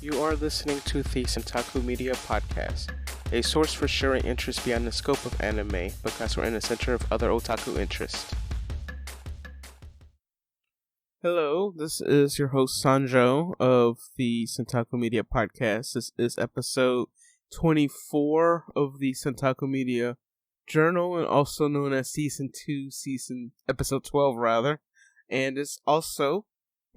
You are listening to the Centaku Media Podcast, a source for sharing interests beyond the scope of anime because we're in the center of other otaku interests. Hello, this is your host Sanjo of the Centaku Media Podcast. This is episode 24 of the Centaku Media Journal, and also known as Season 2, episode 12 rather, and it's also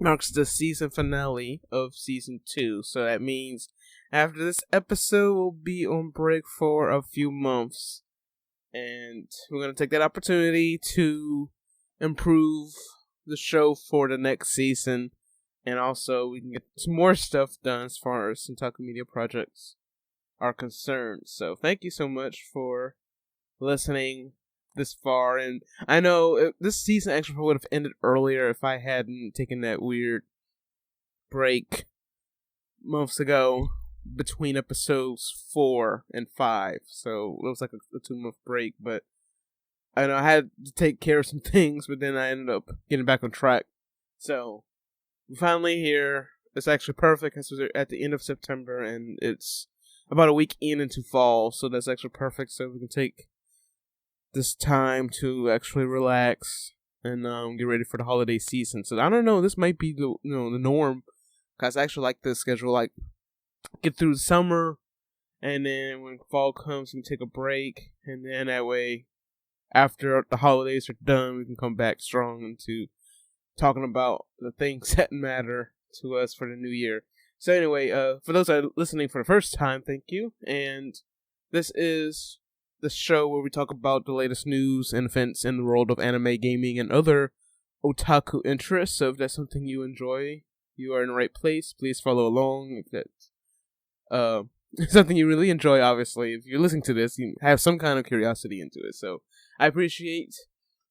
marks the season finale of Season 2, so that means after this episode, we'll be on break for a few months, and we're going to take that opportunity to improve the show for the next season, and also we can get some more stuff done as far as Centaku Media projects are concerned. So thank you so much for listening this far, and I know this season actually would have ended earlier if I hadn't taken that weird break months ago between episodes 4 and 5, so it was like a 2-month break, but I know I had to take care of some things, but then I ended up getting back on track. So we're finally here. It's actually perfect because we're at the end of September, and it's about a week into fall, so that's actually perfect, so we can take this time to actually relax and get ready for the holiday season. So I don't know, this might be the norm, because I actually like this schedule. Like, get through the summer, and then when fall comes, we can take a break, and then that way, after the holidays are done, we can come back strong into talking about the things that matter to us for the new year. So anyway, for those that are listening for the first time, thank you. And this is the show where we talk about the latest news and events in the world of anime, gaming, and other otaku interests. So if that's something you enjoy, you are in the right place. Please follow along. If that's something you really enjoy, obviously, if you're listening to this, you have some kind of curiosity into it. So I appreciate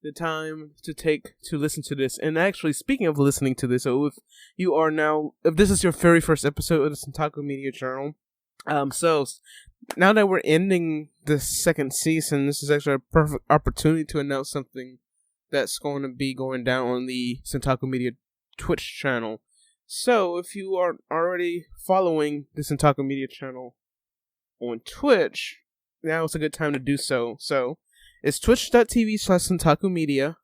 the time to take to listen to this. And actually, speaking of listening to this, so if this is your very first episode of the Centaku Media Journal, so now that we're ending the second season, this is actually a perfect opportunity to announce something that's going to be going down on the Centaku Media Twitch channel. So if you are already following the Centaku Media channel on Twitch, now is a good time to do so. So it's twitch.tv/Centaku Media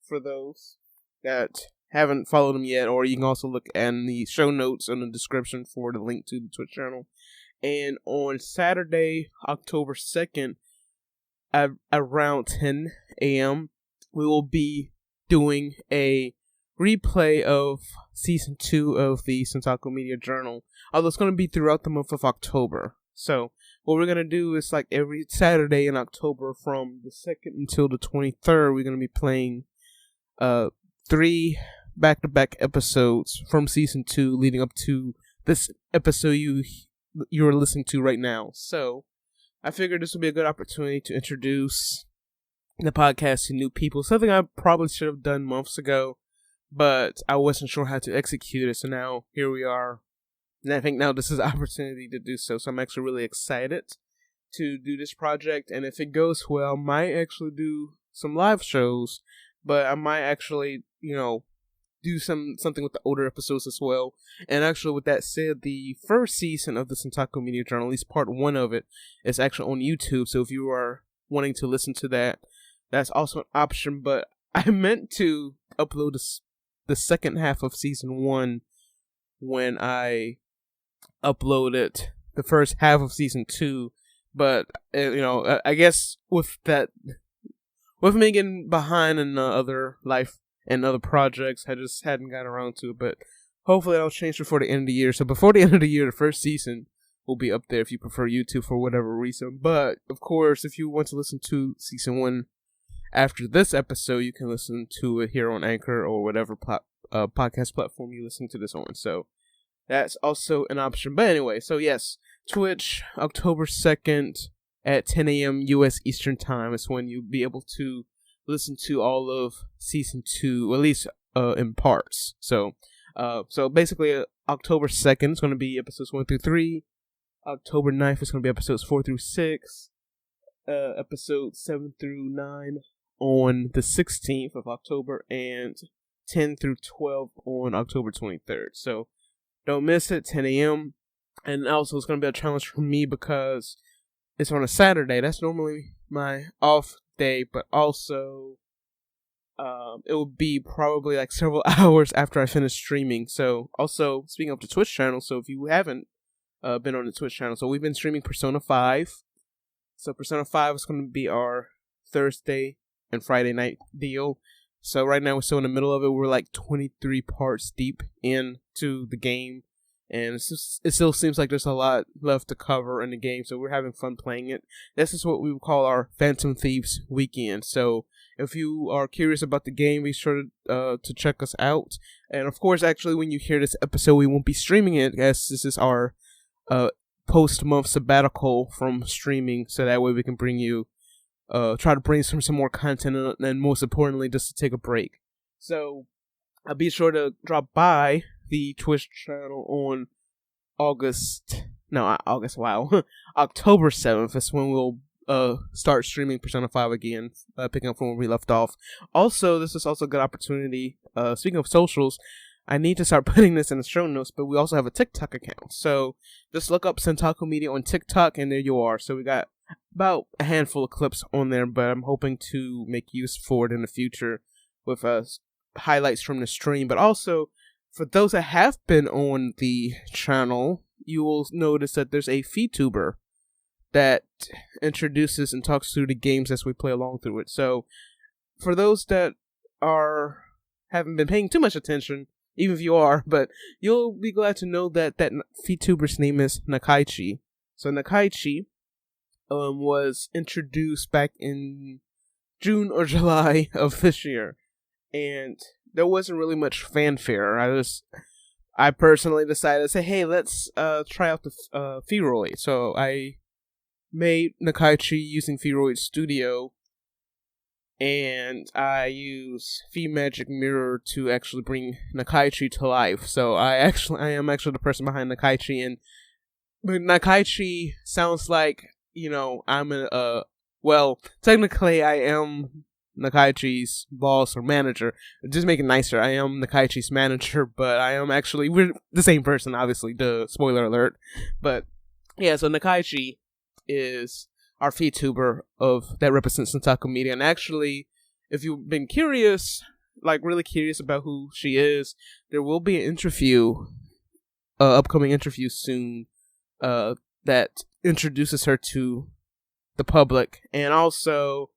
for those that haven't followed them yet, or you can also look in the show notes in the description for the link to the Twitch channel. And on Saturday, October 2nd, at around 10 a.m., we will be doing a replay of Season 2 of the Centaku Media Journal, although it's going to be throughout the month of October. So what we're going to do is, like, every Saturday in October from the 2nd until the 23rd, we're going to be playing 3 back-to-back episodes from Season 2 leading up to this episode you're listening to right now. So I figured this would be a good opportunity to introduce the podcast to new people, something I probably should have done months ago, but I wasn't sure how to execute it, so now here we are. And I think now this is an opportunity to do so. So I'm actually really excited to do this project. And if it goes well, I might actually do some live shows. But I might actually, do something with the older episodes as well. And actually, with that said, the first season of the Centaku Media Journal, at least part 1 of it, is actually on YouTube. So if you are wanting to listen to that, that's also an option. But I meant to upload the second half of Season 1 when I uploaded the first half of Season 2, but I guess with me getting behind in other life and other projects, I just hadn't gotten around to it. But hopefully that'll change before the end of the year. So before the end of the year, the first season will be up there if you prefer YouTube for whatever reason. But of course, if you want to listen to Season 1 after this episode, you can listen to it here on Anchor or whatever podcast platform you listen to this on. So that's also an option. But anyway, so yes, Twitch, October 2nd at 10 a.m. U.S. Eastern Time is when you'll be able to listen to all of Season 2, at least in parts. So basically, October 2nd is going to be episodes 1 through 3. October 9th is going to be episodes 4 through 6. Episodes 7 through 9 on the 16th of October, and 10 through 12 on October 23rd. So don't miss it, 10 a.m. And also, it's going to be a challenge for me because it's on a Saturday. That's normally my off day, but also it will be probably like several hours after I finish streaming. So, also, speaking of the Twitch channel, so if you haven't been on the Twitch channel, so we've been streaming Persona 5. So, Persona 5 is going to be our Thursday and Friday night deal. So, right now, we're still in the middle of it. We're like 23 parts deep into the game. And it still seems like there's a lot left to cover in the game, so we're having fun playing it. This is what we would call our Phantom Thieves weekend. So if you are curious about the game, be sure to check us out. And of course, actually, when you hear this episode, we won't be streaming it, as this is our post-month sabbatical from streaming, so that way we can bring you, try to bring some more content, and most importantly, just to take a break. So I'll be sure to drop by the Twitch channel on October 7th is when we'll start streaming Persona 5 again, picking up from where we left off. Also, this is also a good opportunity, speaking of socials, I need to start putting this in the show notes, but we also have a TikTok account. So just look up Centaku Media on TikTok, and there you are. So we got about a handful of clips on there, but I'm hoping to make use for it in the future with highlights from the stream. But also, for those that have been on the channel, you will notice that there's a VTuber that introduces and talks through the games as we play along through it. So, for those that haven't been paying too much attention, even if you are, but you'll be glad to know that VTuber's name is Nakaichi. So, Nakaichi was introduced back in June or July of this year, and there wasn't really much fanfare. I personally decided to say, hey, let's try out the Feroid. So I made Nakaichi using Feroid Studio, and I use V-Magic Mirror to actually bring Nakaichi to life. So I am actually the person behind Nakaichi, and Nakaichi sounds like, I'm technically I am Nakaichi's boss or manager. Just make it nicer. I am Nakaichi's manager, but we're the same person, obviously. Duh, spoiler alert. But yeah, so Nakaichi is our VTuber that represents Centaku Media. And actually, if you've been curious, like really curious about who she is, there will be an upcoming interview soon, that introduces her to the public. And also,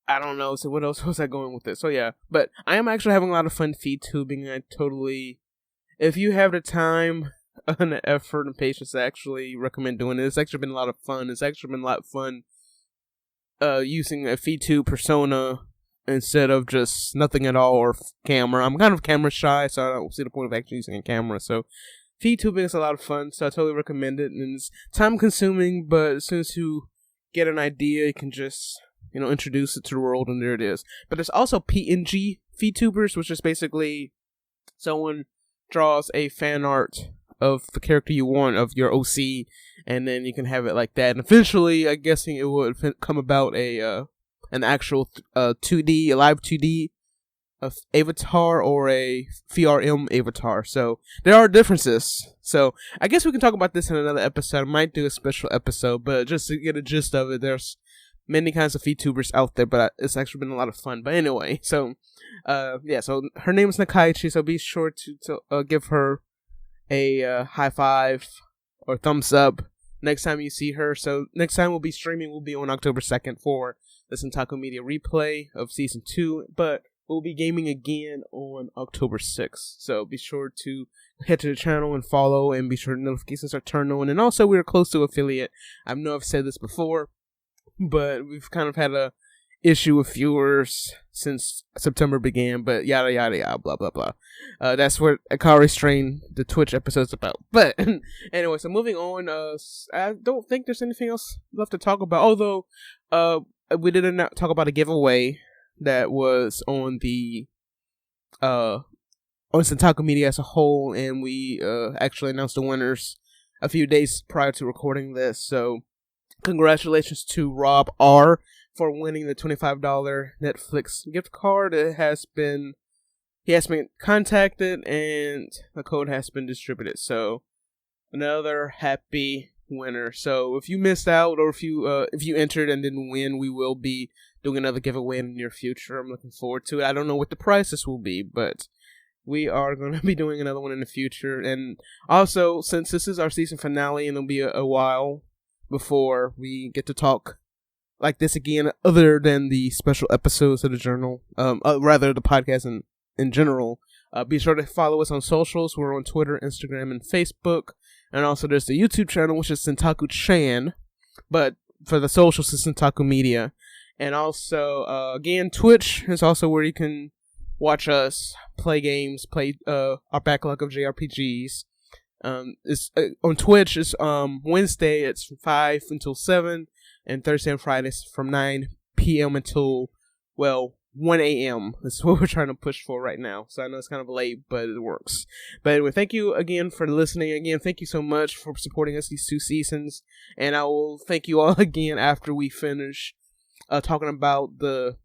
I don't know, so what else was I going with this? So yeah, but I am actually having a lot of fun VTubing. If you have the time and the effort and patience, I actually recommend doing it. It's actually been a lot of fun. It's actually been a lot of fun using a VTube persona instead of just nothing at all or camera. I'm kind of camera shy, so I don't see the point of actually using a camera. So VTubing is a lot of fun, so I totally recommend it. And it's time consuming, but as soon as you get an idea, you can just introduce it to the world, and there it is. But there's also PNG VTubers, which is basically someone draws a fan art of the character you want, of your OC, and then you can have it like that. And eventually, I'm guessing it would come about an actual 2D, a live 2D avatar or a VRM avatar. So there are differences. So I guess we can talk about this in another episode. I might do a special episode, but just to get a gist of it, there's many kinds of VTubers out there, but it's actually been a lot of fun. But anyway, so so her name is Nakaichi, so be sure to give her a high five or thumbs up next time you see her. So next time we'll be streaming will be on October 2nd for the Centaku Media replay of Season 2, but we'll be gaming again on October 6th. So be sure to head to the channel and follow, and be sure notifications are turned on. And also, we're close to affiliate. I know I've said this before, but we've kind of had a issue with viewers since September began, but yada yada yada, blah blah blah. That's what Akari Strain, the Twitch episode's about. But anyway, so moving on, I don't think there's anything else left to talk about, although we didn't talk about a giveaway that was on the on Centaku Media as a whole, and we actually announced the winners a few days prior to recording this. So congratulations to Rob R for winning the $25 Netflix gift card. It has been he has been contacted and the code has been distributed. So another happy winner. So if you missed out or if you entered and didn't win, we will be doing another giveaway in the near future. I'm looking forward to it. I don't know what the prices will be, but we are going to be doing another one in the future. And also, since this is our season finale and it'll be a while before we get to talk like this again, other than the special episodes of the journal, rather the podcast in general, be sure to follow us on socials. We're on Twitter, Instagram, and Facebook. And also there's the YouTube channel, which is Centaku Chan. But for the socials, it's Centaku Media. And also, again, Twitch is also where you can watch us play games, play our backlog of JRPGs. It's on Twitch. It's Wednesday. It's from 5 until 7, and Thursday and Fridays from 9 p.m. until 1 a.m. That's what we're trying to push for right now. So I know it's kind of late, but it works. But anyway, thank you again for listening. Again, thank you so much for supporting us these 2 seasons, and I will thank you all again after we finish talking about the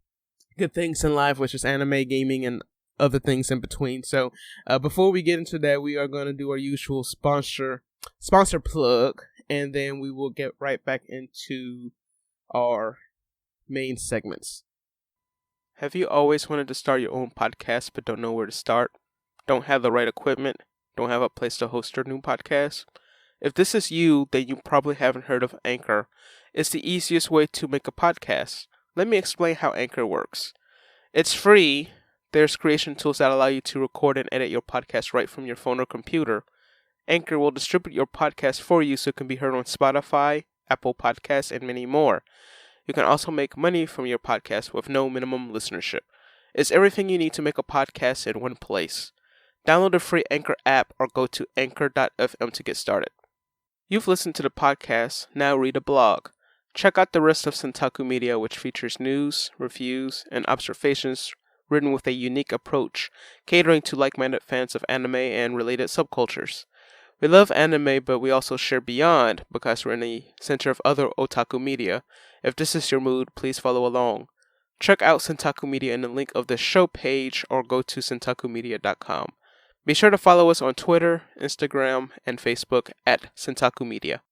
good things in life, which is anime, gaming, and other things in between. So before we get into that, we are going to do our usual sponsor plug, and then we will get right back into our main segments. Have you always wanted to start your own podcast but don't know where to start? Don't have the right equipment? Don't have a place to host your new podcast? If this is you, then you probably haven't heard of Anchor. It's the easiest way to make a podcast. Let me explain how Anchor works. It's free. There's creation tools that allow you to record and edit your podcast right from your phone or computer. Anchor will distribute your podcast for you so it can be heard on Spotify, Apple Podcasts, and many more. You can also make money from your podcast with no minimum listenership. It's everything you need to make a podcast in one place. Download the free Anchor app or go to anchor.fm to get started. You've listened to the podcast, now read a blog. Check out the rest of Centaku Media, which features news, reviews, and observations written with a unique approach, catering to like-minded fans of anime and related subcultures. We love anime, but we also share beyond because we're in the center of other otaku media. If this is your mood, please follow along. Check out Centaku Media in the link of the show page or go to centakumedia.com. Be sure to follow us on Twitter, Instagram, and Facebook at Centaku Media.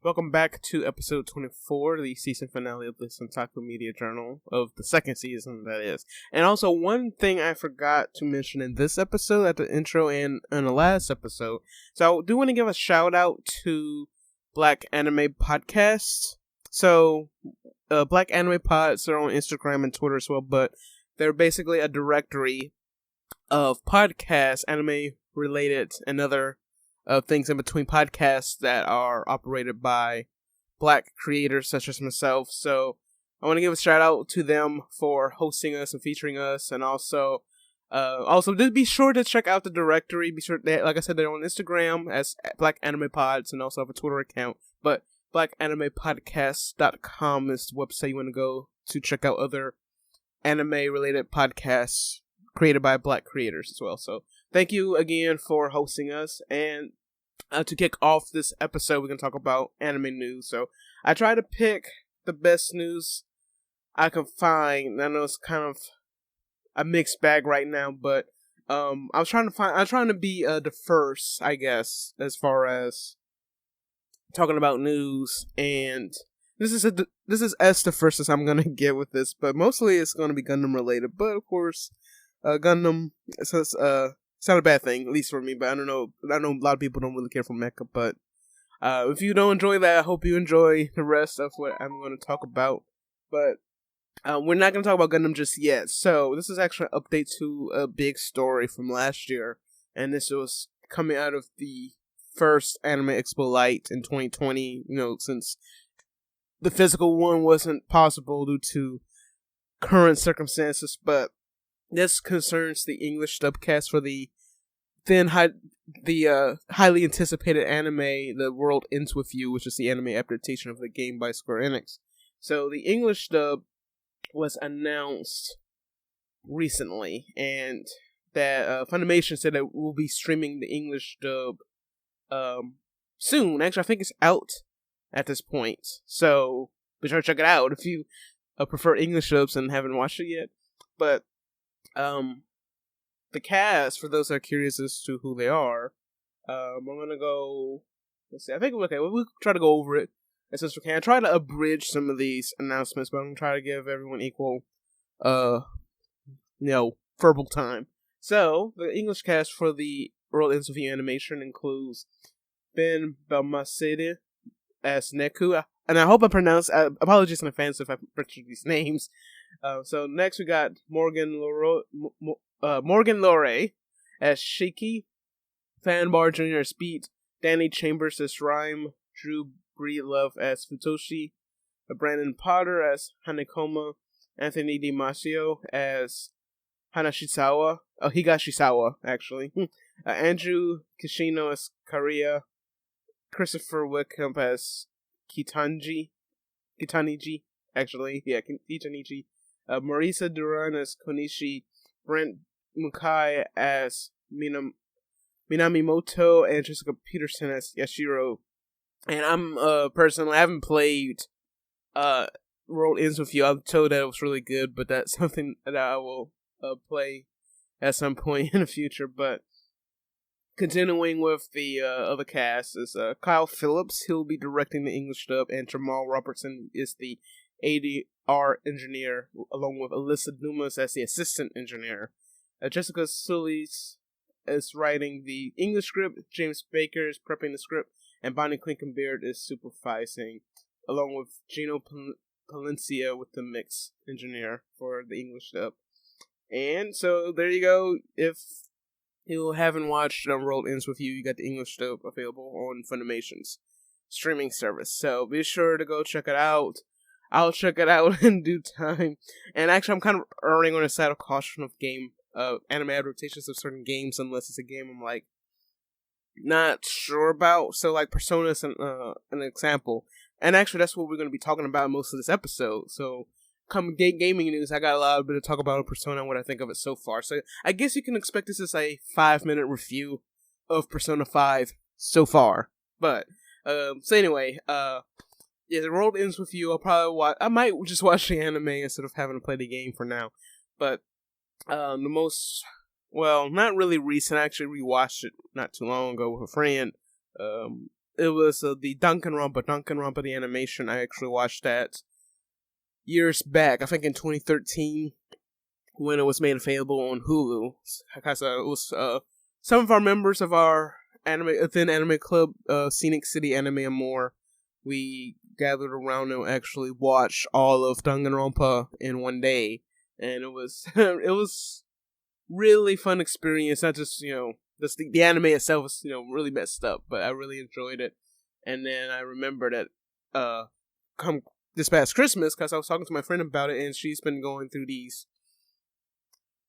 Welcome back to episode 24, the season finale of the Centaku Media Journal, of the second season, that is. And also, one thing I forgot to mention in this episode, at the intro and in the last episode, so I do want to give a shout out to Black Anime Podcasts. So, Black Anime Pods are on Instagram and Twitter as well, but they're basically a directory of podcasts, anime-related, and other things in between podcasts that are operated by Black creators such as myself. So I want to give a shout out to them for hosting us and featuring us, and also just be sure to check out the directory. Be sure that, like I said, they're on Instagram as Black Anime Pods and also have a Twitter account. But blackanimepodcast.com is the website you want to go to check out other anime-related podcasts created by Black creators as well. So thank you again for hosting us. And to kick off this episode, we're going to talk about anime news. So I try to pick the best news I can find. I know it's kind of a mixed bag right now, but I'm trying to be the first, I guess, as far as talking about news. And this is as the first as I'm going to get with this, but mostly it's going to be Gundam related. But of course, Gundam, it's not a bad thing, at least for me, but I know a lot of people don't really care for mecha, but if you don't enjoy that, I hope you enjoy the rest of what I'm going to talk about. But we're not going to talk about Gundam just yet. So this is actually an update to a big story from last year, and this was coming out of the first Anime Expo Light in 2020, since the physical one wasn't possible due to current circumstances, but this concerns the English dubcast for the highly anticipated anime The World Ends With You, which is the anime adaptation of the game by Square Enix. So the English dub was announced recently, and that Funimation said that we'll be streaming the English dub soon. Actually, I think it's out at this point. So be sure to check it out if you prefer English dubs and haven't watched it yet. But the cast, for those that are curious as to who they are, I'm gonna go. Let's see. I think we'll try to go over it as best we can. Try to abridge some of these announcements, but I'm gonna try to give everyone equal, verbal time. So the English cast for the World Ends With You animation includes Ben Belmaceda as Neku, and I hope I pronounced. Apologies in advance if I butchered these names. So next we got Morgan Lore as Shiki, Fanbar Jr. as Beat, Danny Chambers as Rhyme, Drew Breedlove as Futoshi, Brandon Potter as Hanekoma, Anthony DiMasio as Higashisawa, actually. Andrew Kishino as Kariya, Christopher Wickham as Kitaniji, actually, yeah, Kitaniji. Marisa Duran as Konishi, Brent Mukai as Minamimoto, and Jessica Peterson as Yashiro. And I'm personally, I haven't played World Ends With You. I'm told that it was really good, but that's something that I will play at some point in the future. But continuing with the other cast is Kyle Phillips. He'll be directing the English dub, and Jamal Robertson is the ADR engineer, along with Alyssa Dumas as the assistant engineer. Jessica Sully's is writing the English script, James Baker is prepping the script, and Bonnie Clinkenbeard is supervising, along with Gino Palencia with the mix engineer for the English dub. And so there you go. If you haven't watched World Ends With You, you got the English dub available on Funimation's streaming service. So be sure to go check it out. I'll check it out in due time. And actually, I'm kind of erring on the side of caution of anime adaptations of certain games, unless it's a game I'm like not sure about. So like Persona is an example. And actually, that's what we're going to be talking about most of this episode. So come gaming news, I got a lot of bit to talk about Persona and what I think of it so far. So I guess you can expect this as a 5-minute review of Persona 5 so far. But so anyway, yeah, the World Ends With You. I'll probably I might just watch the anime instead of having to play the game for now. But the most, well, not really recent. I actually rewatched it not too long ago with a friend. It was the Danganronpa, the animation. I actually watched that years back. I think in 2013 when it was made available on Hulu. Because it was some of our members of our anime club, Scenic City Anime and More. We gathered around and actually watched all of Danganronpa in one day, and it was it was really fun experience. Not just the anime itself was really messed up, but I really enjoyed it. And then I remember that come this past Christmas, because I was talking to my friend about it, and she's been going through these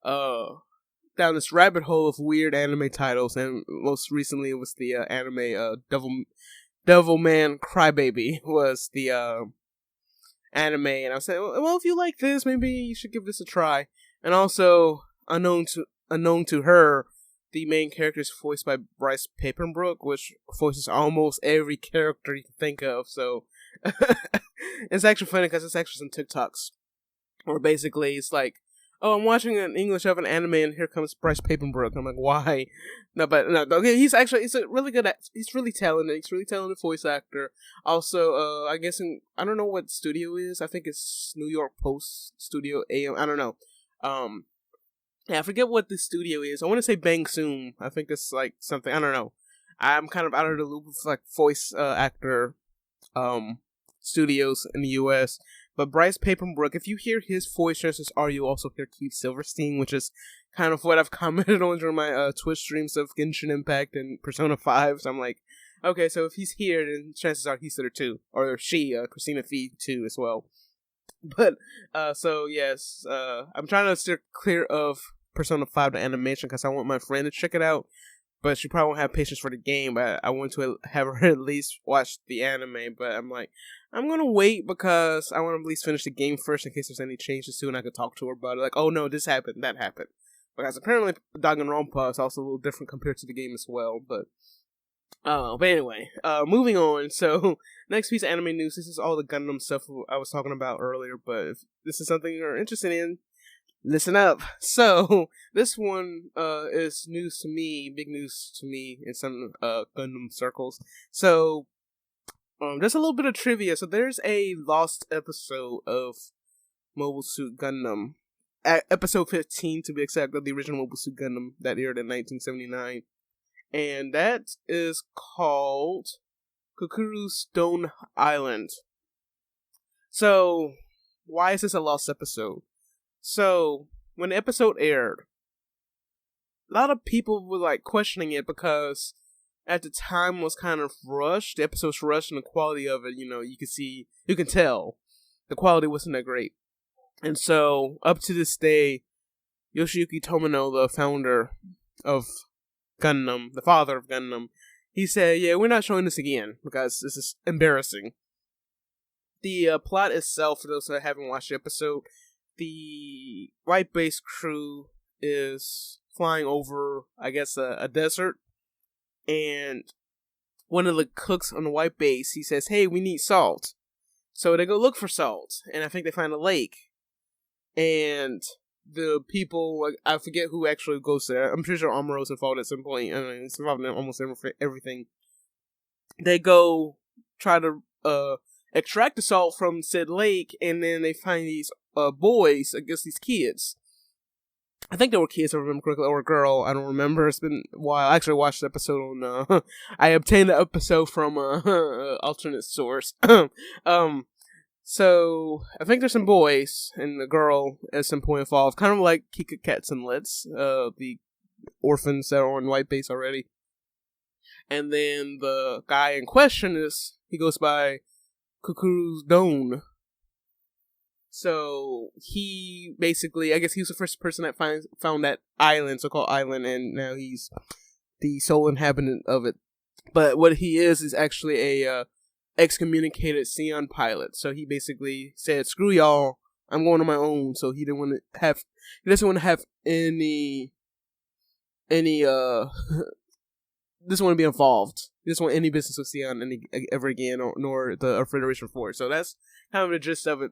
down this rabbit hole of weird anime titles, and most recently it was the anime Devilman Crybaby was the anime, and I was saying, well, if you like this, maybe you should give this a try. And also, unknown to her, the main character is voiced by Bryce Papenbrook, which voices almost every character you can think of. So it's actually funny because it's actually some TikToks where basically it's like, oh, I'm watching an English of an anime, and here comes Bryce Papenbrook. I'm like, why? No, okay, he's really good he's really talented. He's really talented voice actor. Also, I guess I don't know what studio it is. I think it's New York Post Studio AM. I don't know. Yeah, I forget what the studio is. I want to say Bang Zoom. I think it's like something. I don't know. I'm kind of out of the loop with like voice actor studios in the U.S. But Bryce Papenbrook, if you hear his voice, chances are you also hear Keith Silverstein, which is kind of what I've commented on during my Twitch streams of Genshin Impact and Persona 5. So I'm like, okay, so if he's here, then chances are he's there too. Or she, Christina Fee, too, as well. But, so yes, I'm trying to steer clear of Persona 5 the animation because I want my friend to check it out. But she probably won't have patience for the game, but I want to have her at least watch the anime. But I'm like, I'm going to wait because I want to at least finish the game first in case there's any changes to it and I could talk to her about it. Like, oh no, this happened, that happened. Because apparently Danganronpa is also a little different compared to the game as well. But But anyway, moving on. So, next piece of anime news. This is all the Gundam stuff I was talking about earlier, but if this is something you're interested in, listen up. So, this one is news to me, big news to me in some Gundam circles. So, just a little bit of trivia. So, there's a lost episode of Mobile Suit Gundam, episode 15 to be exact, of the original Mobile Suit Gundam that aired in 1979. And that is called Kakuru Stone Island. So, why is this a lost episode? So, when the episode aired, a lot of people were like questioning it because at the time it was kind of rushed. The episode's rushed and the quality of it, you can tell the quality wasn't that great. And so, up to this day, Yoshiyuki Tomino, the founder of Gundam, the father of Gundam, he said, yeah, we're not showing this again because this is embarrassing. The plot itself, for those that haven't watched the episode, the White Base crew is flying over, I guess, a desert, and one of the cooks on the White Base, he says, hey, we need salt. So they go look for salt, and I think they find a lake, and the people, I forget who actually goes there. I'm pretty sure Amuro's involved at some point. I mean, it's involved in almost everything. They go try to extract the salt from said lake, and then they find these boys, I guess these kids. I think they were kids, if I remember correctly, or a girl. I don't remember. It's been a while. I actually watched the episode on. I obtained the episode from alternate source. So, I think there's some boys and a girl at some point involved, kind of like Kika Cats and Let's, the orphans that are on White Base already. And then the guy in question he goes by Kakuru's Don. So, he basically, I guess he was the first person that found that island, so-called island, and now he's the sole inhabitant of it. But what he is actually a excommunicated Sion pilot. So he basically said, screw y'all, I'm going on my own. So he doesn't want to have any doesn't want to be involved. He doesn't want any business with Sion ever again, nor the Federation Force. So that's kind of the gist of it.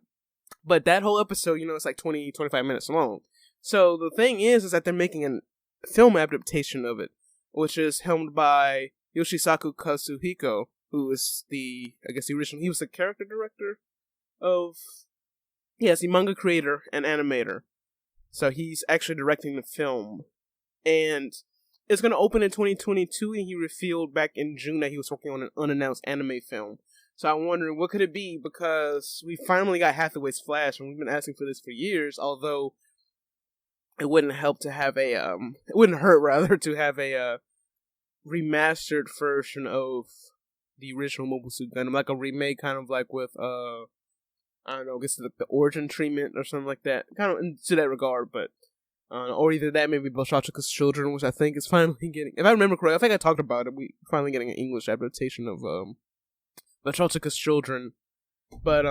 But that whole episode, it's like 20-25 minutes long. So the thing is that they're making a film adaptation of it, which is helmed by Yoshisaku Kazuhiko, who is the original, he was the character director of, the manga creator and animator. So he's actually directing the film. And it's going to open in 2022, and he revealed back in June that he was working on an unannounced anime film. So I'm wondering, what could it be? Because we finally got Hathaway's Flash, and we've been asking for this for years, although it wouldn't hurt to have a remastered version of the original Mobile Suit Gundam, like a remake, kind of like with, I don't know, I guess the origin treatment or something like that, kind of into that regard, but, or either that, maybe Belshachika's Children, which I think is finally getting, if I remember correctly, I think I talked about it, we finally getting an English adaptation of, Belshachika's Children, but,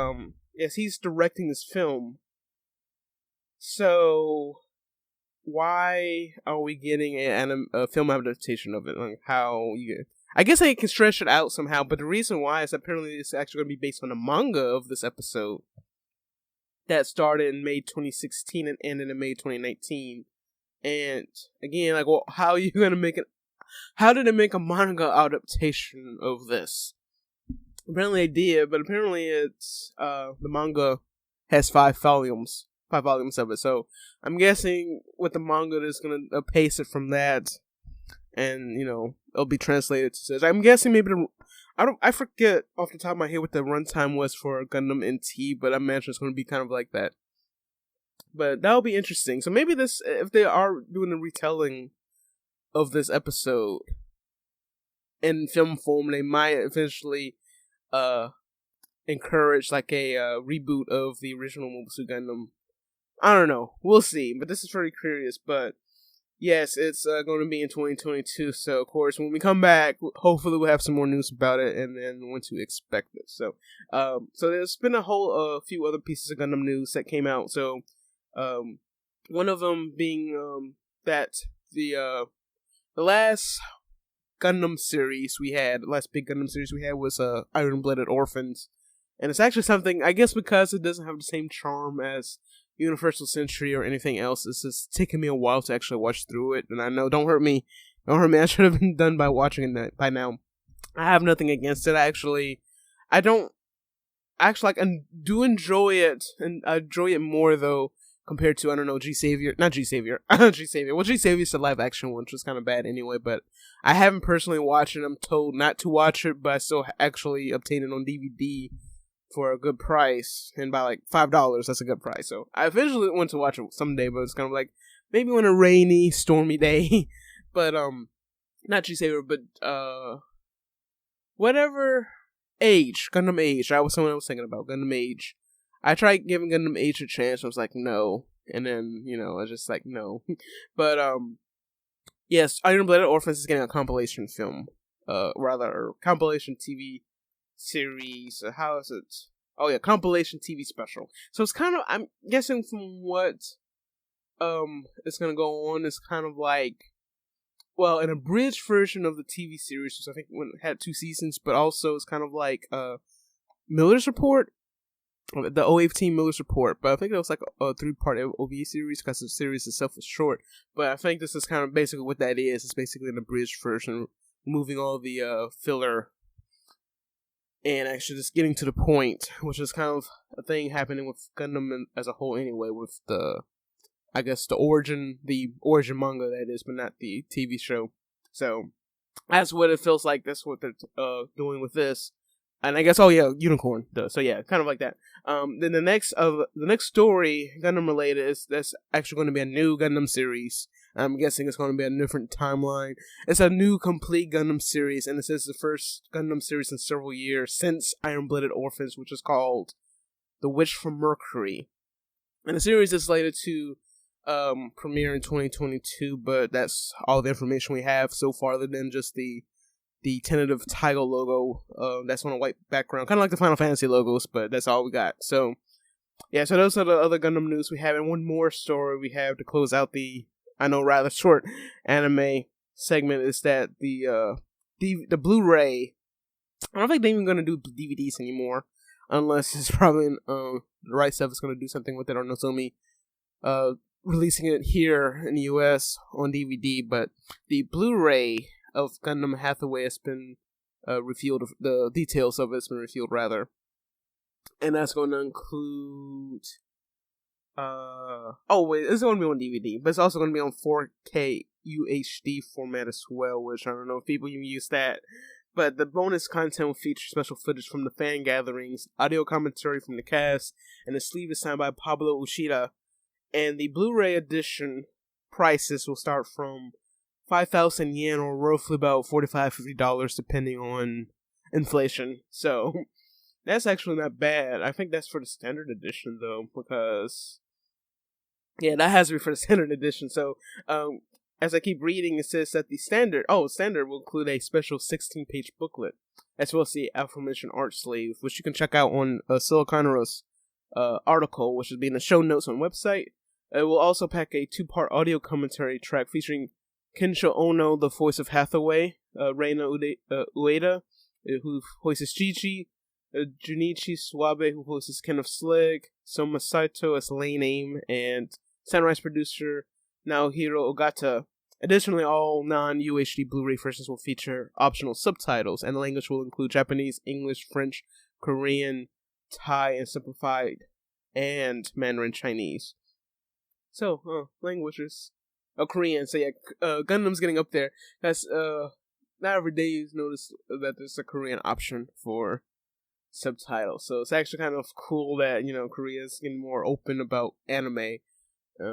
yes, he's directing this film, so, why are we getting a film adaptation of it? Like, I guess I can stretch it out somehow, but the reason why is apparently it's actually going to be based on the manga of this episode that started in May 2016 and ended in May 2019. And again, like, well, how are you going to make it? How did they make a manga adaptation of this? Apparently they did, but apparently it's the manga has 5 volumes of it. So I'm guessing with the manga, that's going to pace it from that. And, it'll be translated to. I'm guessing maybe I forget off the top of my head what the runtime was for Gundam NT, but I imagine it's going to be kind of like that. But that'll be interesting. So maybe if they are doing a retelling of this episode in film form, they might eventually encourage like a reboot of the original Mobile Suit Gundam. I don't know. We'll see. But this is very curious. But yes, it's going to be in 2022. So, of course, when we come back, hopefully we'll have some more news about it and when to expect it. So, so there's been a few other pieces of Gundam news that came out. So, one of them being that the last Gundam series we had, the last big Gundam series we had was Iron-Blooded Orphans. And it's actually something, I guess because it doesn't have the same charm as Universal Century or anything else, it's just taken me a while to actually watch through it. And I know, don't hurt me, I should have been done by watching it by now. I have nothing against it. I do enjoy it, and I enjoy it more though compared to, I don't know, G-Savior. G-Savior. Well, G-Savier's the live action one, which was kind of bad anyway, but I haven't personally watched it. I'm told not to watch it, but I still actually obtained it on DVD for a good price, and by like $5, that's a good price. So I eventually went to watch it someday, but it's kind of like maybe on a rainy, stormy day. But not G-Savior, but whatever Age, Gundam Age. That was someone I was thinking about, Gundam Age. I tried giving Gundam Age a chance. I was like, no, and then I was just like, no. But yes, Iron-Blooded Orphans is getting a compilation film, compilation TV series. How is it? Oh yeah, compilation TV special. So it's kind of, I'm guessing from what it's gonna go on, it's kind of like, well, an abridged version of the TV series, which I think it had 2 seasons, but also it's kind of like Miller's Report, the 018 Miller's Report. But I think it was like a 3-part OVA series because the series itself was short. But I think this is kind of basically what that is. It's basically an abridged version, removing all the filler and actually just getting to the point, which is kind of a thing happening with Gundam as a whole anyway, with the origin manga, that is, but not the TV show. So that's what it feels like. That's what they're doing with this. And I guess, oh yeah, Unicorn does. So yeah, kind of like that. Then the next story, Gundam related, that's actually going to be a new Gundam series. I'm guessing it's going to be a different timeline. It's a new complete Gundam series, and this is the first Gundam series in several years since Iron-Blooded Orphans, which is called The Witch from Mercury. And the series is slated to premiere in 2022, but that's all the information we have so far, other than just the tentative title logo that's on a white background, kind of like the Final Fantasy logos, but that's all we got. So yeah, so those are the other Gundam news we have, and one more story we have to close out the, I know, rather short anime segment, is that the Blu-ray, I don't think they're even going to do DVDs anymore, unless it's probably the right stuff is going to do something with it, or Nozomi releasing it here in the US on DVD. But the Blu-ray of Gundam Hathaway has been revealed. The details of it's been revealed, rather, and that's going to include it's going to be on DVD, but it's also going to be on 4K UHD format as well, which I don't know if people even use that. But the bonus content will feature special footage from the fan gatherings, audio commentary from the cast, and the sleeve is signed by Pablo Ushida. And the Blu-ray edition prices will start from 5,000 yen, or roughly about $45-50, depending on inflation. So that's actually not bad. I think that's for the standard edition, though, because yeah, that has to be for the standard edition. So as I keep reading, it says that the standard will include a special 16-page booklet, as well as the aforementioned art sleeve, which you can check out on Silicona's article, which will be in the show notes on the website. It will also pack a 2-part audio commentary track featuring Kensho Ono, the voice of Hathaway, Reina Ueda, who voices Chi-Chi, Junichi Suabe, who voices Ken of Slig, Soma Saito as Lane Aim, and Sunrise producer Naohiro Ogata. Additionally, all non-UHD Blu-ray versions will feature optional subtitles, and the language will include Japanese, English, French, Korean, Thai, and simplified, and Mandarin Chinese. So, languages. Korean. So yeah, Gundam's getting up there. That's not every day you notice that there's a Korean option for subtitles. So it's actually kind of cool that Korea's getting more open about anime.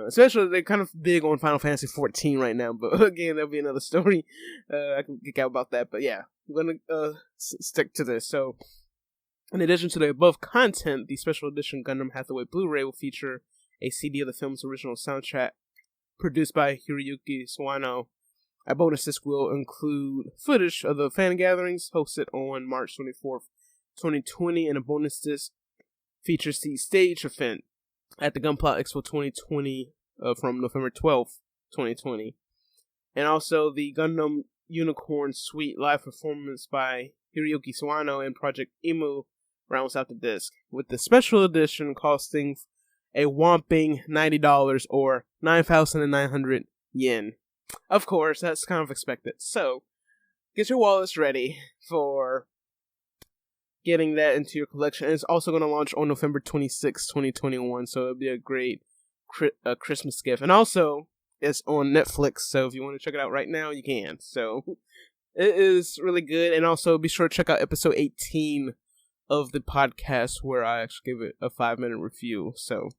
Especially they're kind of big on Final Fantasy 14 right now. But again, that'll be another story. I can geek out about that. But yeah, I'm gonna stick to this. So in addition to the above content, the special edition Gundam Hathaway Blu-ray will feature a CD of the film's original soundtrack, produced by Hiroyuki Sawano. A bonus disc will include footage of the fan gatherings hosted on March 24th, 2020, and a bonus disc features the stage event at the Gunpla Expo 2020 from November 12th, 2020. And also the Gundam Unicorn Suite live performance by Hiroyuki Sawano and Project Emu rounds out the disc, with the special edition costing a whopping $90 or 9,900 yen. Of course, that's kind of expected. So, get your wallets ready for getting that into your collection. And it's also going to launch on November 26, 2021, so it'll be a great Christmas gift. And also, it's on Netflix, so if you want to check it out right now, you can. So, it is really good. And also, be sure to check out episode 18 of the podcast, where I actually give it a 5-minute review. So,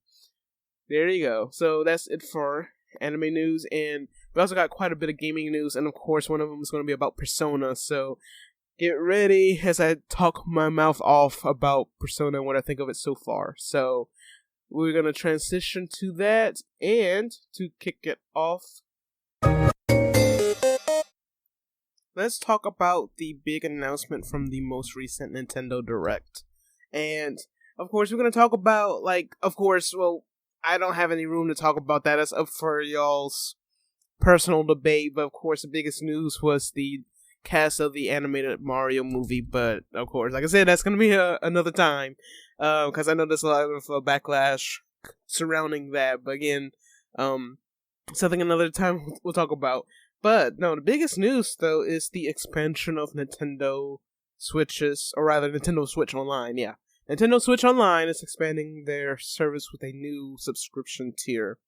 there you go. So, that's it for anime news, and we also got quite a bit of gaming news, and of course one of them is going to be about Persona, so get ready as I talk my mouth off about Persona and what I think of it so far. So we're going to transition to that, and to kick it off, let's talk about the big announcement from the most recent Nintendo Direct. And of course we're going to talk about, I don't have any room to talk about that. That's up for y'all's personal debate. But of course, the biggest news was the cast of the animated Mario movie. But of course, like I said, that's going to be another time. Because I know there's a lot of backlash surrounding that. But again, something another time we'll talk about. But no, the biggest news, though, is the expansion of Nintendo Switches, or rather, Nintendo Switch Online, yeah. Nintendo Switch Online is expanding their service with a new subscription tier.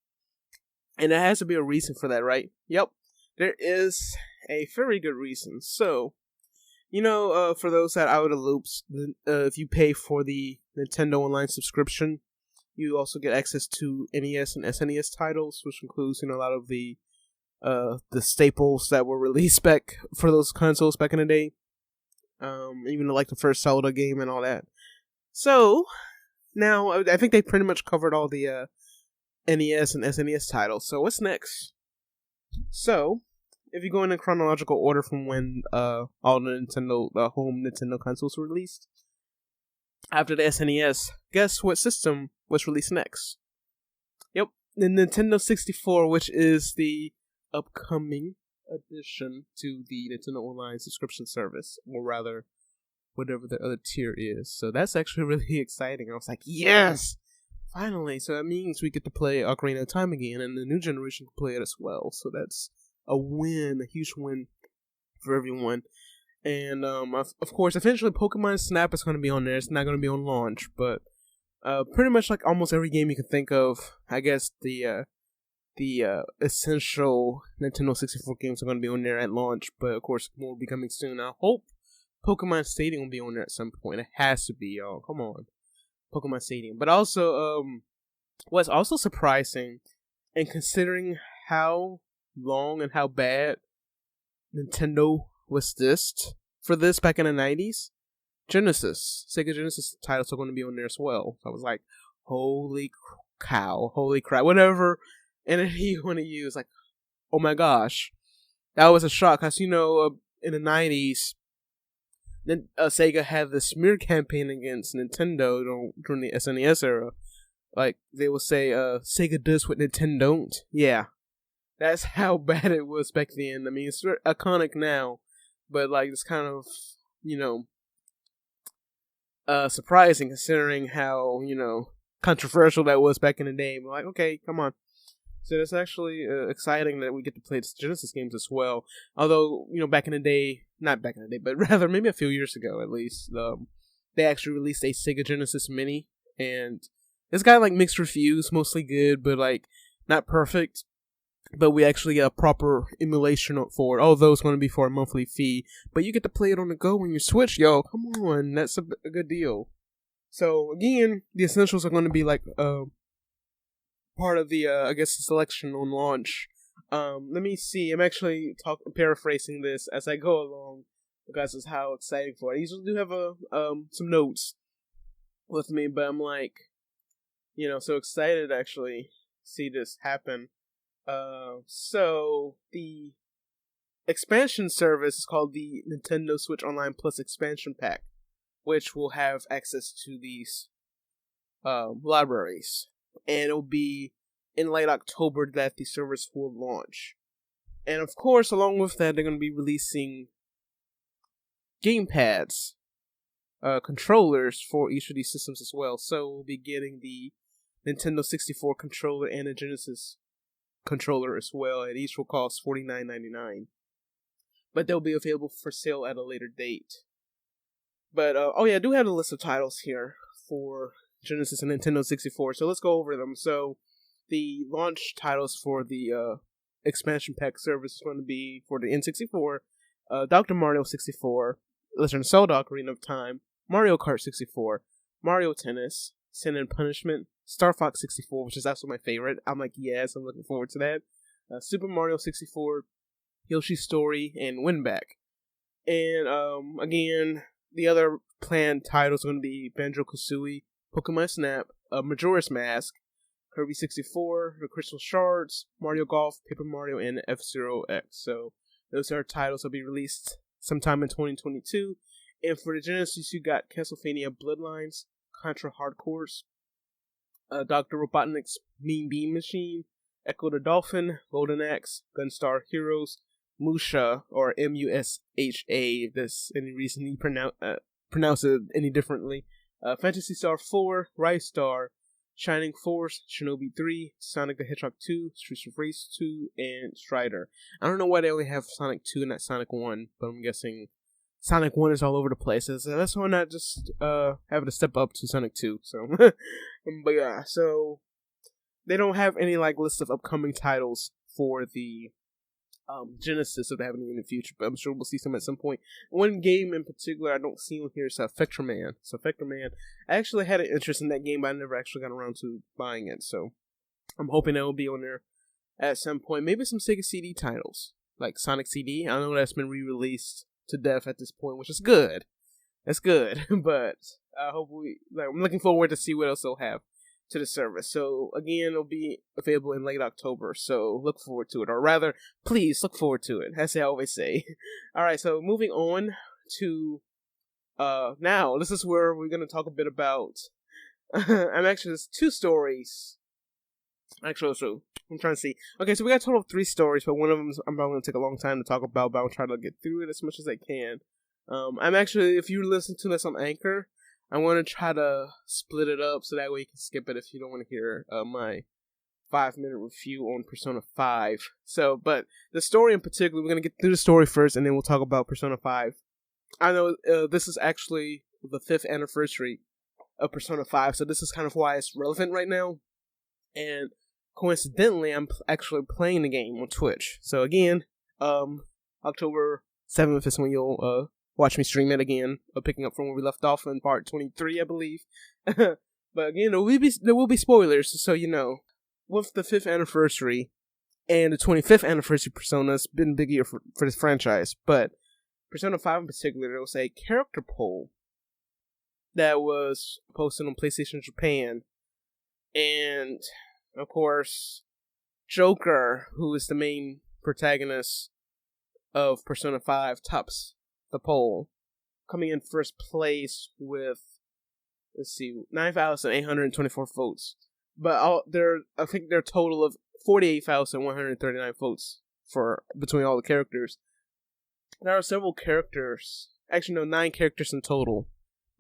And there has to be a reason for that, right? Yep. There is a very good reason. So, for those that are out of the loops, if you pay for the Nintendo Online subscription, you also get access to NES and SNES titles, which includes, a lot of the staples that were released back for those consoles back in the day. Even like the first Zelda game and all that. So, now, I think they pretty much covered all the NES and SNES titles. So, what's next? So, if you go in a chronological order from when all the home Nintendo consoles were released, after the SNES, guess what system was released next? Yep, the Nintendo 64, which is the upcoming addition to the Nintendo Online subscription service, or rather, whatever the other tier is. So that's actually really exciting. I was like, yes! Finally! So that means we get to play Ocarina of Time again, and the new generation can play it as well. So that's a win, a huge win for everyone. And, of course, eventually Pokemon Snap is going to be on there. It's not going to be on launch, but pretty much like almost every game you can think of, I guess the essential Nintendo 64 games are going to be on there at launch, but of course more will be coming soon. I hope Pokemon Stadium will be on there at some point. It has to be, y'all. Come on. Pokemon Stadium. But also, what's also surprising, and considering how long and how bad Nintendo was dissed for this back in the 90s, Sega Genesis titles are going to be on there as well. So I was like, holy cow, holy crap, whatever entity you want to use. Like, oh my gosh. That was a shock, because, in the 90s, then Sega had the smear campaign against Nintendo during the SNES era. Like, they would say, Sega does what Nintendo don't. Yeah. That's how bad it was back then. I mean, it's iconic now, but, like, it's kind of, surprising considering how, controversial that was back in the day. But, like, okay, come on. So it's actually exciting that we get to play the Genesis games as well. Although, back in the day, not back in the day, but rather maybe a few years ago at least, they actually released a Sega Genesis Mini, and it's got like mixed reviews, mostly good, but like not perfect. But we actually get a proper emulation for it, although it's going to be for a monthly fee. But you get to play it on the go when you Switch, yo. Come on, that's a good deal. So again, the essentials are going to be like part of the the selection on launch. Let me see. I'm actually paraphrasing this as I go along because it's how exciting for it. I usually do have some notes with me, but I'm like, so excited to actually see this happen. So the expansion service is called the Nintendo Switch Online Plus Expansion Pack, which will have access to these libraries, and it'll be in late October that the service will launch. And of course, along with that, they're going to be releasing gamepads, controllers for each of these systems as well. So we'll be getting the Nintendo 64 controller and a Genesis controller as well, and each will cost $49.99. But they'll be available for sale at a later date. But, I do have a list of titles here for Genesis and Nintendo 64, so let's go over them. So, the launch titles for the expansion pack service is going to be for the N64, Dr. Mario 64, Legend of Zelda Ocarina of Time, Mario Kart 64, Mario Tennis, Sin and Punishment, Star Fox 64, which is also my favorite. I'm like, yes, I'm looking forward to that. Super Mario 64, Yoshi's Story, and Winback. And, again, the other planned titles are going to be Banjo-Kazooie, Pokemon Snap, Majora's Mask, Kirby 64, The Crystal Shards, Mario Golf, Paper Mario, and F-Zero X. So, those are titles that will be released sometime in 2022. And for the Genesis, you got Castlevania Bloodlines, Contra Hard Course, Dr. Robotnik's Mean Bean Machine, Echo the Dolphin, Golden Axe, Gunstar Heroes, Musha, or M-U-S-H-A, if there's any reason you pronounce it any differently, Phantasy Star 4, Rise Star, Shining Force, Shinobi 3, Sonic the Hedgehog 2, Streets of Rage 2, and Strider. I don't know why they only have Sonic 2 and not Sonic 1, but I'm guessing Sonic 1 is all over the place. So that's why not just having to step up to Sonic 2. So, but yeah, so they don't have any list of upcoming titles for the Genesis, if they have any in the future, but I'm sure we'll see some at some point. One game in particular I don't see on here is Vectorman. So Vectorman, I actually had an interest in that game, but I never actually got around to buying it. So I'm hoping that will be on there at some point. Maybe some Sega CD titles, like Sonic CD. I know that's been re-released to death at this point, which is good. That's good, but I'm looking forward to see what else they'll have to the service. So again, it'll be available in late October, so look forward to it, or rather, please look forward to it, as I always say. Alright, so moving on to now, this is where we're going to talk a bit about there's two stories. Actually, so I'm trying to see. Okay, so we got a total of 3 stories, but one of them I'm probably going to take a long time to talk about, but I'll try to get through it as much as I can. If you listen to this on Anchor, I want to try to split it up so that way you can skip it if you don't want to hear my 5-minute review on Persona 5. So, but the story in particular, we're going to get through the story first, and then we'll talk about Persona 5. I know this is actually the 5th anniversary of Persona 5, so this is kind of why it's relevant right now. And coincidentally, I'm actually playing the game on Twitch. So again, October 7th is when you'll watch me stream it again, picking up from where we left off in part 23, I believe. But again, there will be spoilers, so you know. With the 5th anniversary and the 25th anniversary of Persona, it's been a big year for this franchise. But Persona 5 in particular, there was a character poll that was posted on PlayStation Japan. And, of course, Joker, who is the main protagonist of Persona 5, tops the poll, coming in first place with, 9,824 votes. But I think there are a total of 48,139 votes between all the characters. There are several characters, actually no, 9 characters in total,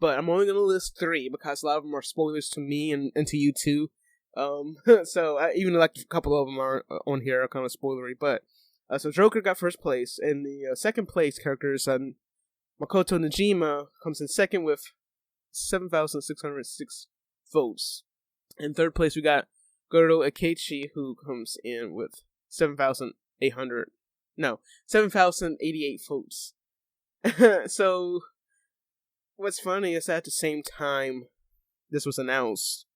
but I'm only going to list 3 because a lot of them are spoilers to me and to you too. So even a couple of them are on here are kind of spoilery, but so Joker got first place, and the second place characters, Makoto Najima comes in second with 7,606 votes. In third place, we got Goro Akechi, who comes in with 7,088 votes. So, what's funny is that at the same time this was announced,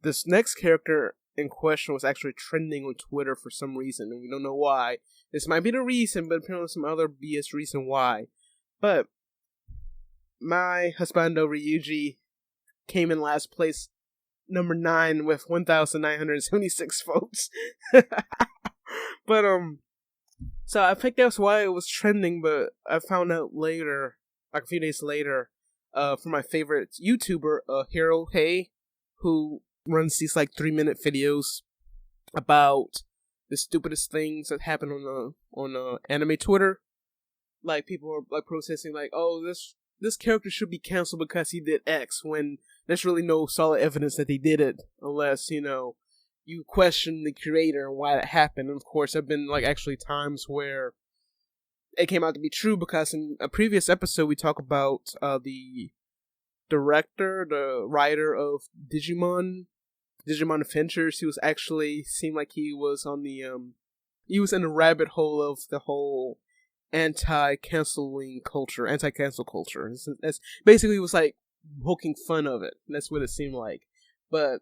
this next character in question was actually trending on Twitter for some reason, and we don't know why. This might be the reason, but apparently some other BS reason why. But my husbando Ryuji came in last place, number 9, with 1,976 votes. But so I think that's why it was trending. But I found out later, like a few days later, from my favorite YouTuber, Hero Hey, who runs these 3-minute videos about the stupidest things that happen on anime Twitter. Like, people are like protesting, like, oh, this character should be canceled because he did X, when there's really no solid evidence that he did it, unless, you question the creator and why that happened. And of course, there have been like actually times where it came out to be true, because in a previous episode we talk about the director, the writer of Digimon Adventures. He was actually seemed like he was on the he was in the rabbit hole of the whole anti-cancel culture. That's basically was like poking fun of it. That's what it seemed like. But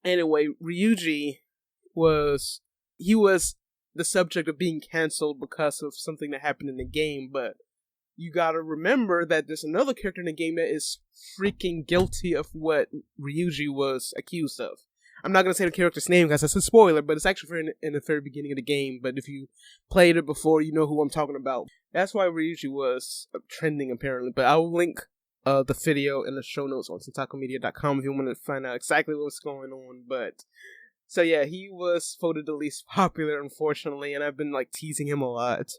anyway, Ryuji was the subject of being canceled because of something that happened in the game, but you gotta remember that there's another character in the game that is freaking guilty of what Ryuji was accused of. I'm not gonna say the character's name because that's a spoiler, but it's actually in the very beginning of the game, but if you played it before, you know who I'm talking about. That's why Ryuji was trending, apparently, but I'll link the video in the show notes on centakumedia.com if you want to find out exactly what's going on. But so yeah, he was voted the least popular, unfortunately, and I've been like teasing him a lot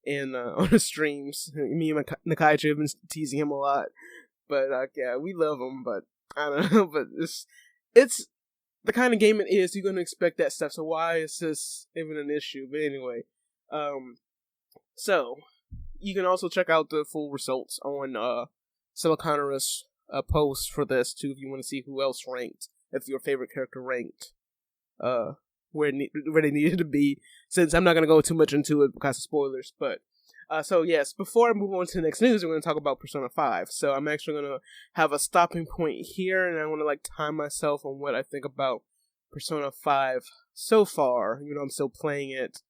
in on the streams. Me and Nakaichi have been teasing him a lot, but yeah, we love him. But I don't know, but it's the kind of game it is. You're gonna expect that stuff. So why is this even an issue? But anyway, so you can also check out the full results on Siliconera's post for this too, if you want to see who else ranked, if your favorite character ranked where they needed to be, since I'm not going to go too much into it because of spoilers. But so yes, before I move on to the next news, we're going to talk about Persona 5. So I'm actually going to have a stopping point here, and I want to like time myself on what I think about Persona 5 so far. I'm still playing it.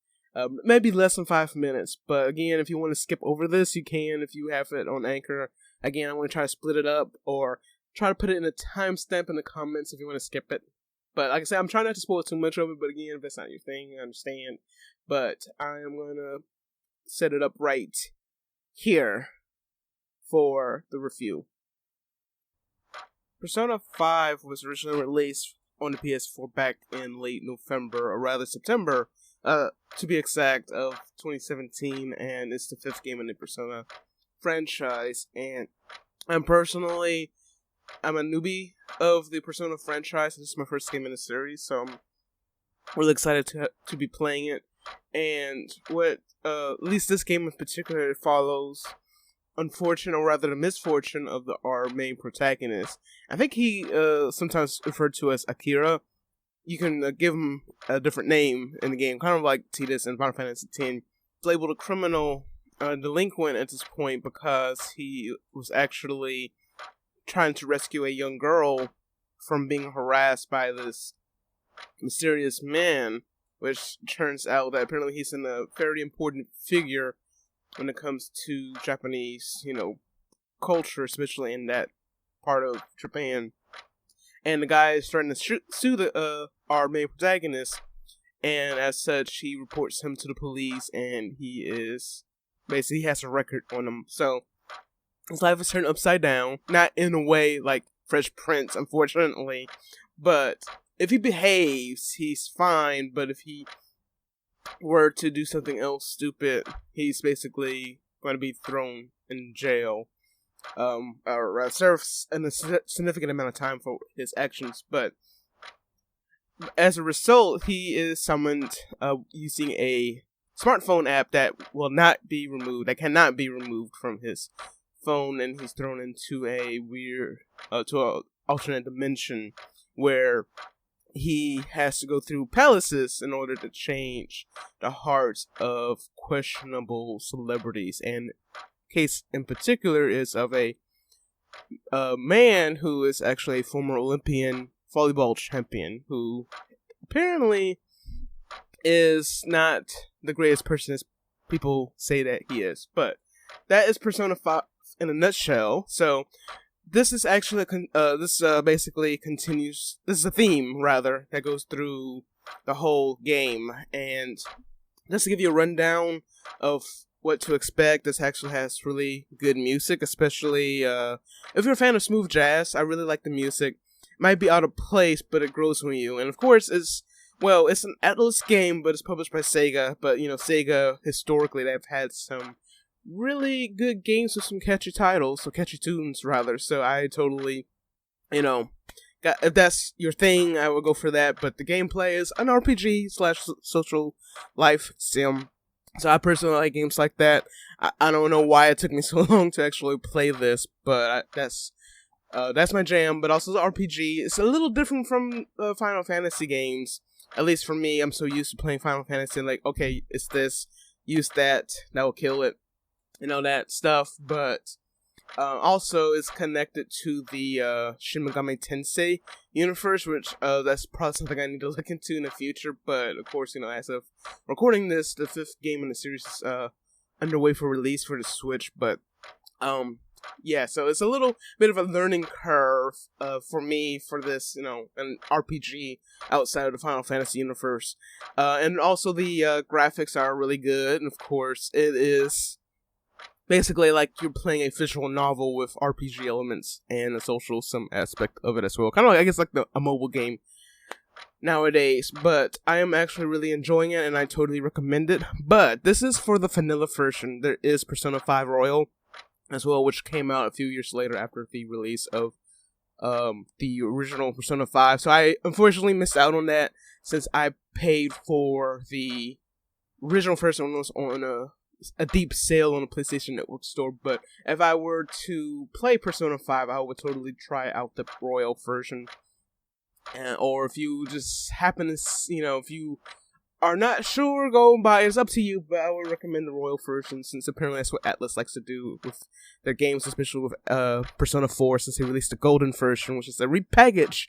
Maybe less than 5 minutes, but again, if you want to skip over this, you can if you have it on Anchor. Again, I want to try to split it up, or try to put it in a timestamp in the comments if you want to skip it. But like I said, I'm trying not to spoil too much of it, but again, if that's not your thing, I understand. But I am going to set it up right here for the review. Persona 5 was originally released on the PS4 back in late November, or rather September, to be exact, of 2017, and it's the 5th game in the Persona franchise. And I'm a newbie of the Persona franchise. This is my first game in the series, so I'm really excited to be playing it. And what, at least this game in particular, follows unfortunate, or rather the misfortune of our main protagonist. I think he sometimes referred to as Akira. You can give him a different name in the game, kind of like Tidus in Final Fantasy X. He's labeled a criminal delinquent at this point because he was actually trying to rescue a young girl from being harassed by this mysterious man, which turns out that apparently he's a very important figure when it comes to Japanese, culture, especially in that part of Japan. And the guy is starting to sue our main protagonist, and as such, he reports him to the police, and he has a record on him. So his life is turned upside down, not in a way like Fresh Prince, unfortunately, but if he behaves, he's fine, but if he were to do something else stupid, he's basically going to be thrown in jail, or serve a significant amount of time for his actions. But as a result, he is summoned using a smartphone app that cannot be removed from his phone, and he's thrown into a weird, to an alternate dimension where he has to go through palaces in order to change the hearts of questionable celebrities. And case in particular is of a man who is actually a former Olympian volleyball champion, who apparently is not the greatest person as people say that he is. But that is Persona 5 in a nutshell. So this is actually basically continues. This is a theme, rather, that goes through the whole game. And just to give you a rundown of what to expect, this actually has really good music, especially if you're a fan of smooth jazz. I really like the music. It might be out of place, but it grows on you. And of course, it's well, it's an Atlas game, but it's published by Sega. But Sega historically they've had some really good games with some catchy titles, so catchy tunes rather. So I totally, if that's your thing, I would go for that. But the gameplay is an RPG slash social life sim. So I personally like games like that. I don't know why it took me so long to actually play this, but that's my jam. But also the RPG. It's a little different from Final Fantasy games. At least for me, I'm so used to playing Final Fantasy and like, okay, it's this, use that will kill it, that stuff. But also it's connected to the Shin Megami Tensei universe, which that's probably something I need to look into in the future. But of course, as of recording this, the 5th game in the series is underway for release for the Switch. But yeah, so it's a little bit of a learning curve for me for this, an RPG outside of the Final Fantasy universe. And also the graphics are really good, and of course it is basically like you're playing a visual novel with RPG elements and a social sim aspect of it as well. Kind of like, I guess, like a mobile game nowadays. But I am actually really enjoying it, and I totally recommend it. But this is for the vanilla version. There is Persona 5 Royal as well, which came out a few years later after the release of the original Persona 5. So I unfortunately missed out on that since I paid for the original version was on a deep sale on the PlayStation Network store. But if I were to play Persona 5, I would totally try out the Royal version. Or if you just happen to, if you are not sure, go and buy it. It's up to you, but I would recommend the Royal version, since apparently that's what Atlus likes to do with their games, especially with Persona 4, since they released the Golden version, which is a repackaged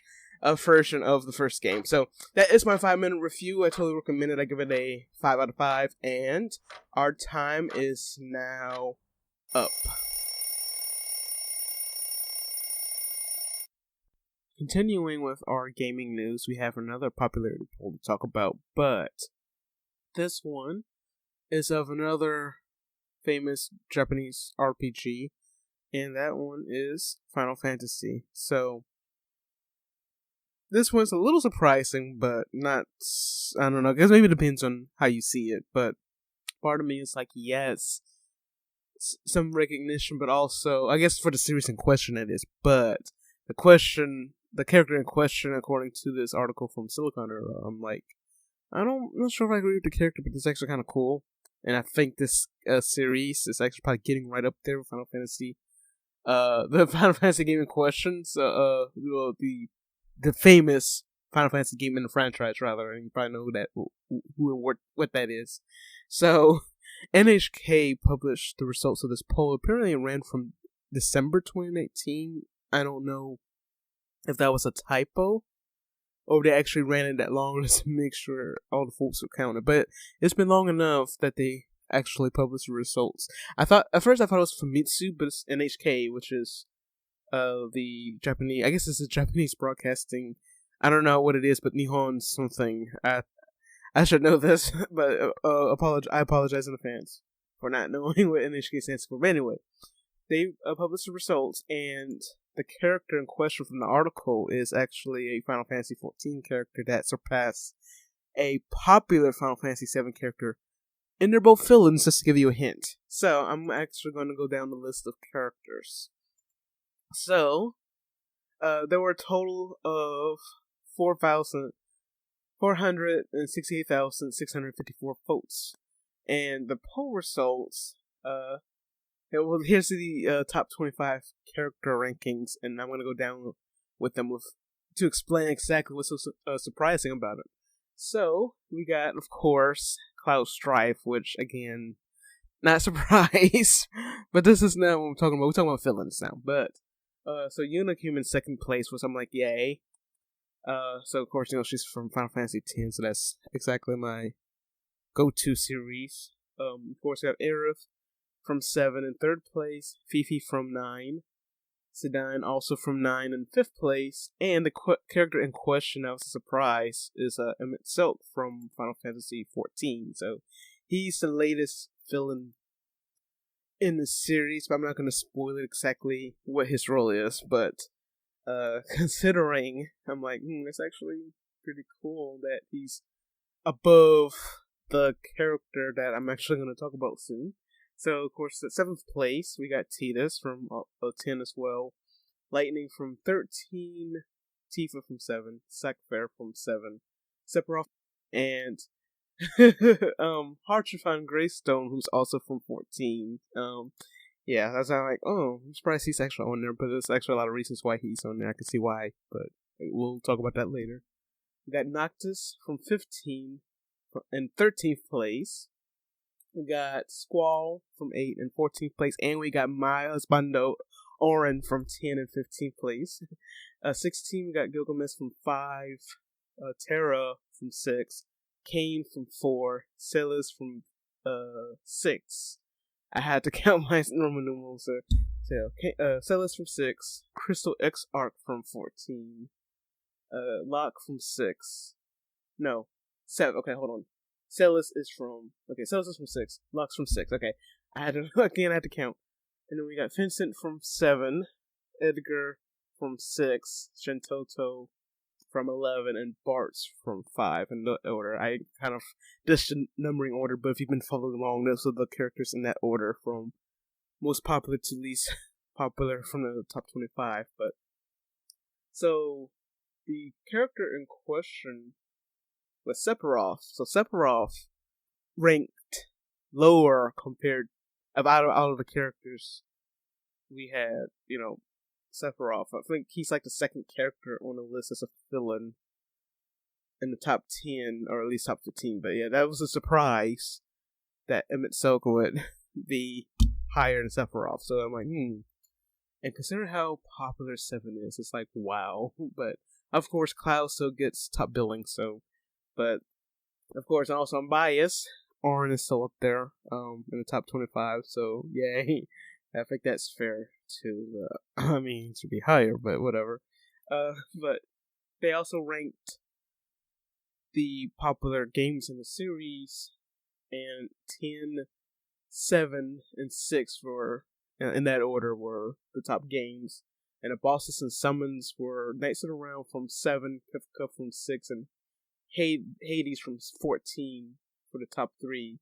version of the first game. So that is my 5-minute review. I totally recommend it. I give it a 5 out of 5, and our time is now up. Continuing with our gaming news, we have another popularity poll to talk about, but this one is of another famous Japanese RPG, and that one is Final Fantasy. So this one's a little surprising, but not, I don't know, I guess maybe it depends on how you see it, but part of me is like, yes, some recognition, but also, I guess for the series in question it is, but the character in question, according to this article from Silicon, I'm like, I'm not sure if I agree with the character, but it's actually kind of cool. And I think this series is actually probably getting right up there with Final Fantasy. The Final Fantasy game in question, the famous Final Fantasy game in the franchise, rather, and you probably know who and what that is. So, NHK published the results of this poll. Apparently, it ran from December 2018. I don't know if that was a typo, or they actually ran it that long to make sure all the votes were counted. But it's been long enough that they actually published the results. At first I thought it was Famitsu, but it's NHK, which is the Japanese. I guess it's a Japanese broadcasting. I don't know what it is, but Nihon something. I should know this, but I apologize in advance for not knowing what NHK stands for. But anyway, they published the results, and the character in question from the article is actually a Final Fantasy XIV character that surpassed a popular Final Fantasy VII character. And they're both villains, just to give you a hint. So, I'm actually going to go down the list of characters. So, there were a total of 468,654 votes. And the poll results, here's the top 25 character rankings, and I'm going to go down with them to explain exactly what's so surprising about it. So, we got, of course, Cloud Strife, which, again, not surprised, but this is not what we're talking about. We're talking about villains now. But, so Yuna came in second place, which I'm like, yay. So, of course, she's from Final Fantasy X, so that's exactly my go-to series. Of course, we have Aerith from 7 in 3rd place, Fifi from 9, Zidane also from 9 in 5th place, and the character in question, that was a surprise, is Emmett Silk from Final Fantasy XIV. So he's the latest villain in the series, but I'm not going to spoil it exactly what his role is, but considering, I'm like, that's actually pretty cool that he's above the character that I'm actually going to talk about soon. So, of course, at 7th place, we got Tidus from 10 as well. Lightning from 13. Tifa from 7. Sackfair from 7. Sephiroth and Harchifan Greystone, who's also from 14. Yeah, that's how I'm surprised he's actually on there, but there's actually a lot of reasons why he's on there. I can see why, but we'll talk about that later. We got Noctis from 15 in 13th place. We got Squall from 8 in 14th place, and we got My Husbando Oren from 10 in 15th place. 16, we got Gilgamesh from 5, Terra from 6, Kane from 4, Celis from 6. I had to count my Roman numerals there. So, Celis from 6, Crystal X Arc from 14, Locke from 6. No, 7. Okay, hold on. Celis is from 6. Locke's from 6. Okay, I had to count. And then we got Vincent from 7, Edgar from 6, Shintoto from 11, and Bart's from 5 in the order. I kind of dished the numbering order, but if you've been following along, those are the characters in that order from most popular to least popular from the top 25. But so the character in question was Sephiroth. So Sephiroth ranked lower compared out of the characters we had, Sephiroth. I think he's like the second character on the list as a villain in the top 10, or at least top 15. But yeah, that was a surprise that Emmett Soka would be higher than Sephiroth. So I'm like, And considering how popular 7 is, it's like, wow. But of course, Cloud still gets top billing, so. But of course, also I'm biased. Orin is still up there in the top 25, so yay. I think that's fair to, it should be higher, but whatever. But they also ranked the popular games in the series, and 10, 7, and 6 were, in that order, were the top games. And the bosses and summons were Knights of the Round from 7, Kefka from 6, and Hades from 14 for the top 3.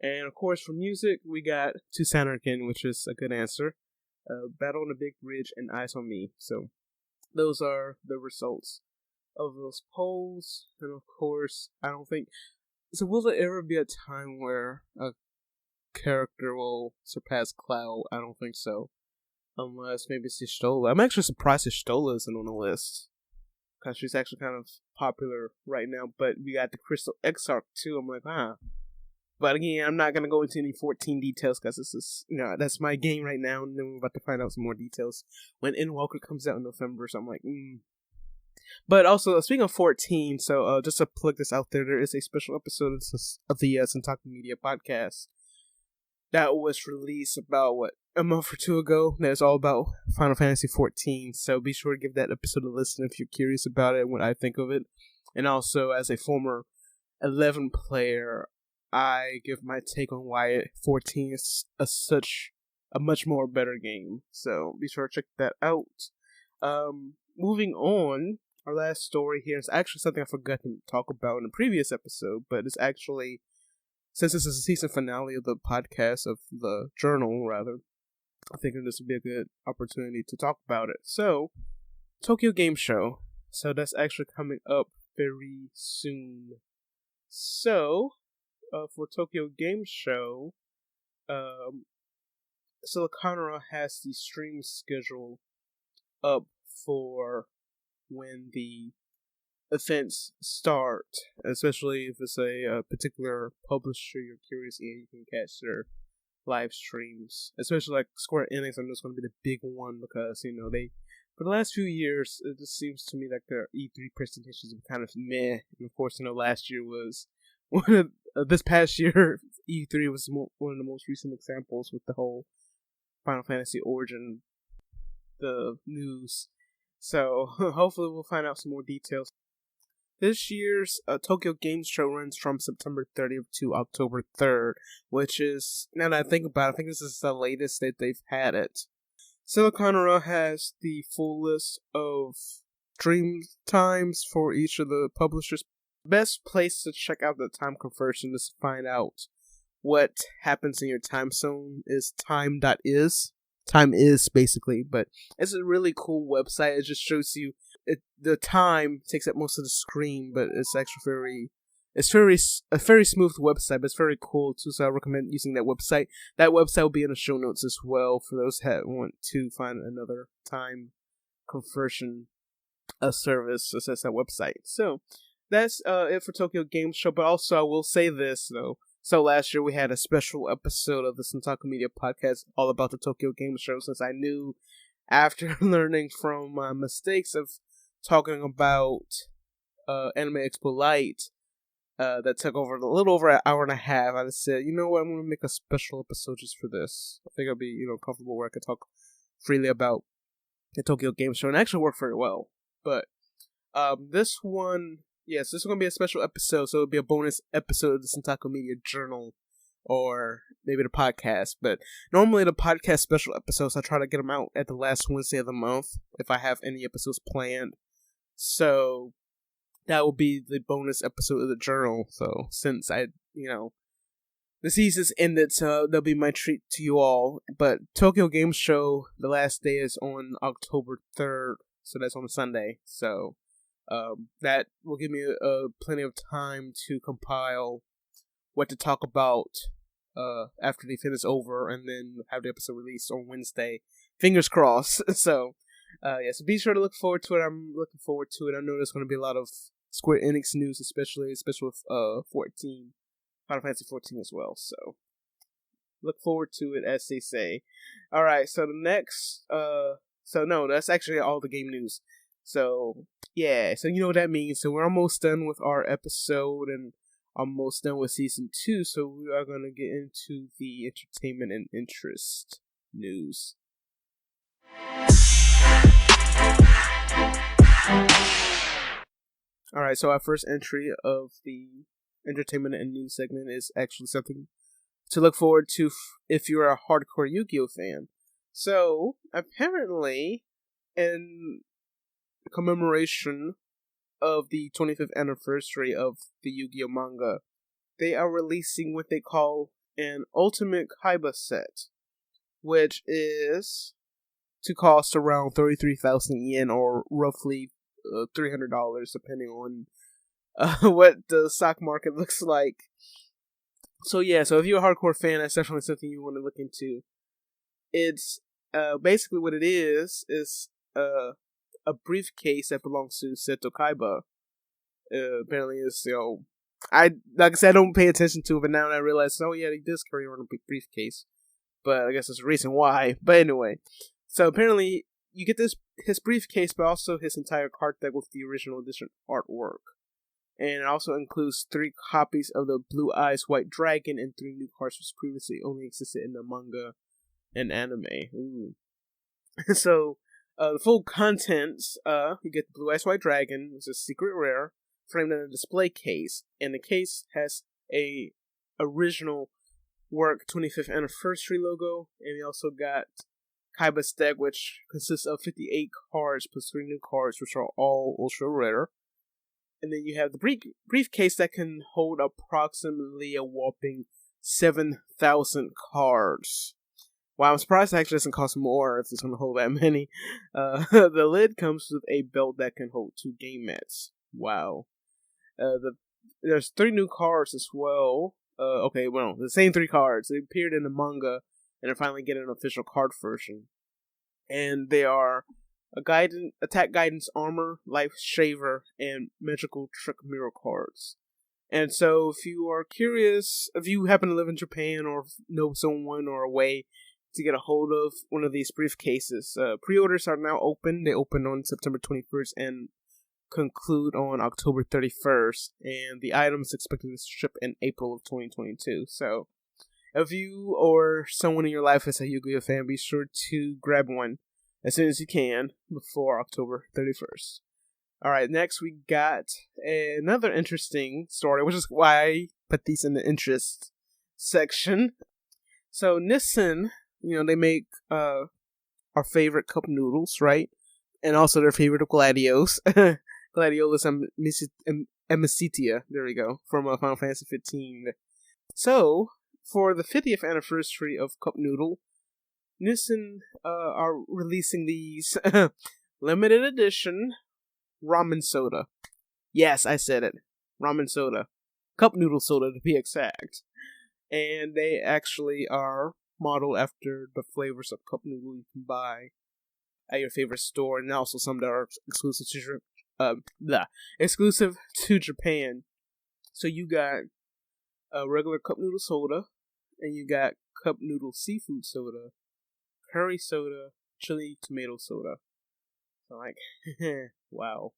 And of course, for music, we got To Sanarkin, which is a good answer. Battle on the Big Bridge and Eyes on Me. So those are the results of those polls. And of course, I don't think. So will there ever be a time where a character will surpass Cloud? I don't think so. Unless maybe Y'shtola. I'm actually surprised Y'shtola isn't on the list, because she's actually kind of popular right now. But we got the Crystal X Arc too. I'm like, But again, I'm not going to go into any 14 details, because this is, that's my game right now, and then we're about to find out some more details when Endwalker comes out in November, so I'm like, But also, speaking of 14, so just to plug this out there is a special episode of the Centaku Media podcast that was released about, a month or two ago, that's all about Final Fantasy 14, so be sure to give that episode a listen if you're curious about it and what I think of it. And also, as a former 11 player, I give my take on why 14 is such a much more better game. So be sure to check that out. Moving on, our last story here is actually something I forgot to talk about in the previous episode, but it's actually, since this is the season finale of the podcast, of the journal, rather, I think this would be a good opportunity to talk about it. So, Tokyo Game Show. So that's actually coming up very soon. So, for Tokyo Game Show, Siliconera has the stream schedule up for when the events start, especially if it's a particular publisher you're curious in, you can catch their live streams, especially like Square Enix. I know it's going to be the big one, because they, for the last few years, it just seems to me like their E3 presentations have kind of meh. And of course, last year was one of this past year. E3 was one of the most recent examples with the whole Final Fantasy Origin, the news. So hopefully we'll find out some more details. This year's Tokyo Game Show runs from September 30th to October 3rd, which is, now that I think about it, I think this is the latest that they've had it. Siliconera has the full list of stream times for each of the publishers. Best place to check out the time conversion is to find out what happens in your time zone is time.is. Time is basically, but it's a really cool website. It just shows you the time takes up most of the screen, but it's actually a very smooth website, but it's very cool too. So I recommend using that website. That website will be in the show notes as well for those that want to find another time conversion service. So that's that website. So that's it for Tokyo Game Show. But also I will say this though. So last year we had a special episode of the Centaku Media podcast all about the Tokyo Game Show, since I knew after learning from my mistakes of talking about Anime Expo Light that took over a little over an hour and a half, I just said, you know what, I'm going to make a special episode just for this. I think I'll be, comfortable where I could talk freely about the Tokyo Game Show, and it actually worked very well. But this one... Yes, this is going to be a special episode, so it'll be a bonus episode of the Centaku Media Journal, or maybe the podcast. But normally the podcast special episodes, I try to get them out at the last Wednesday of the month, if I have any episodes planned. So, that will be the bonus episode of the journal. So, since the season's ended, so that'll be my treat to you all. But Tokyo Game Show, the last day is on October 3rd, so that's on a Sunday. So, that will give me plenty of time to compile what to talk about after the event is over, and then have the episode released on Wednesday. Fingers crossed. So so be sure to look forward to it. I'm looking forward to it. I know there's going to be a lot of Square Enix news, especially with 14, Final Fantasy 14 as well. So look forward to it, as they say. All right. So the next, that's actually all the game news. So, yeah, so you know what that means. So we're almost done with our episode and almost done with Season 2, so we are going to get into the entertainment and interest news. Alright, so our first entry of the entertainment and news segment is actually something to look forward to if you're a hardcore Yu-Gi-Oh fan. So, apparently, in commemoration of the 25th anniversary of the Yu-Gi-Oh manga, they are releasing what they call an Ultimate Kaiba Set, which is to cost around 33,000 yen, or roughly $300, depending on what the stock market looks like. So if you're a hardcore fan, that's definitely something you want to look into. It's basically what it is a briefcase that belongs to Seto Kaiba. Apparently is, I don't pay attention to it, but now I realize, he does carry around a big briefcase. But I guess there's a reason why. But anyway, so apparently you get his briefcase, but also his entire card deck with the original edition artwork. And it also includes 3 copies of the Blue Eyes White Dragon and 3 new cards which previously only existed in the manga and anime. Ooh. So, the full contents, you get the Blue Eyes White Dragon, which is a secret rare, framed in a display case, and the case has a original work 25th anniversary logo, and you also got Kaiba's deck, which consists of 58 cards plus 3 new cards, which are all ultra rare. And then you have the briefcase that can hold approximately a whopping 7,000 cards. Wow, I'm surprised it actually doesn't cost more if it's going to hold that many. The lid comes with a belt that can hold 2 game mats. Wow. There's 3 new cards as well. The same 3 cards. They appeared in the manga, and they're finally getting an official card version. And they are Attack Guidance Armor, Life Shaver, and Magical Trick Mirror cards. And so, if you are curious, if you happen to live in Japan or know someone or a way to get a hold of one of these briefcases, pre-orders are now open. They open on September 21st and conclude on October 31st. And the item is expected to ship in April of 2022. So, if you or someone in your life is a Yu-Gi-Oh fan, be sure to grab one as soon as you can before October 31st. Alright, next we got another interesting story, which is why I put these in the interest section. So, Nissan, they make our favorite cup noodles, right? and also their favorite of Gladios. Gladiolus Amicitia, there we go, from Final Fantasy 15. So, for the 50th anniversary of Cup Noodle, Nissen are releasing these limited edition ramen soda. Yes, I said it. Ramen soda. Cup noodle soda, to be exact. And they actually are modeled after the flavors of cup noodle you can buy at your favorite store, and also some that are exclusive to Japan. So you got a regular cup noodle soda, and you got cup noodle seafood soda, curry soda, chili tomato soda. So like, wow.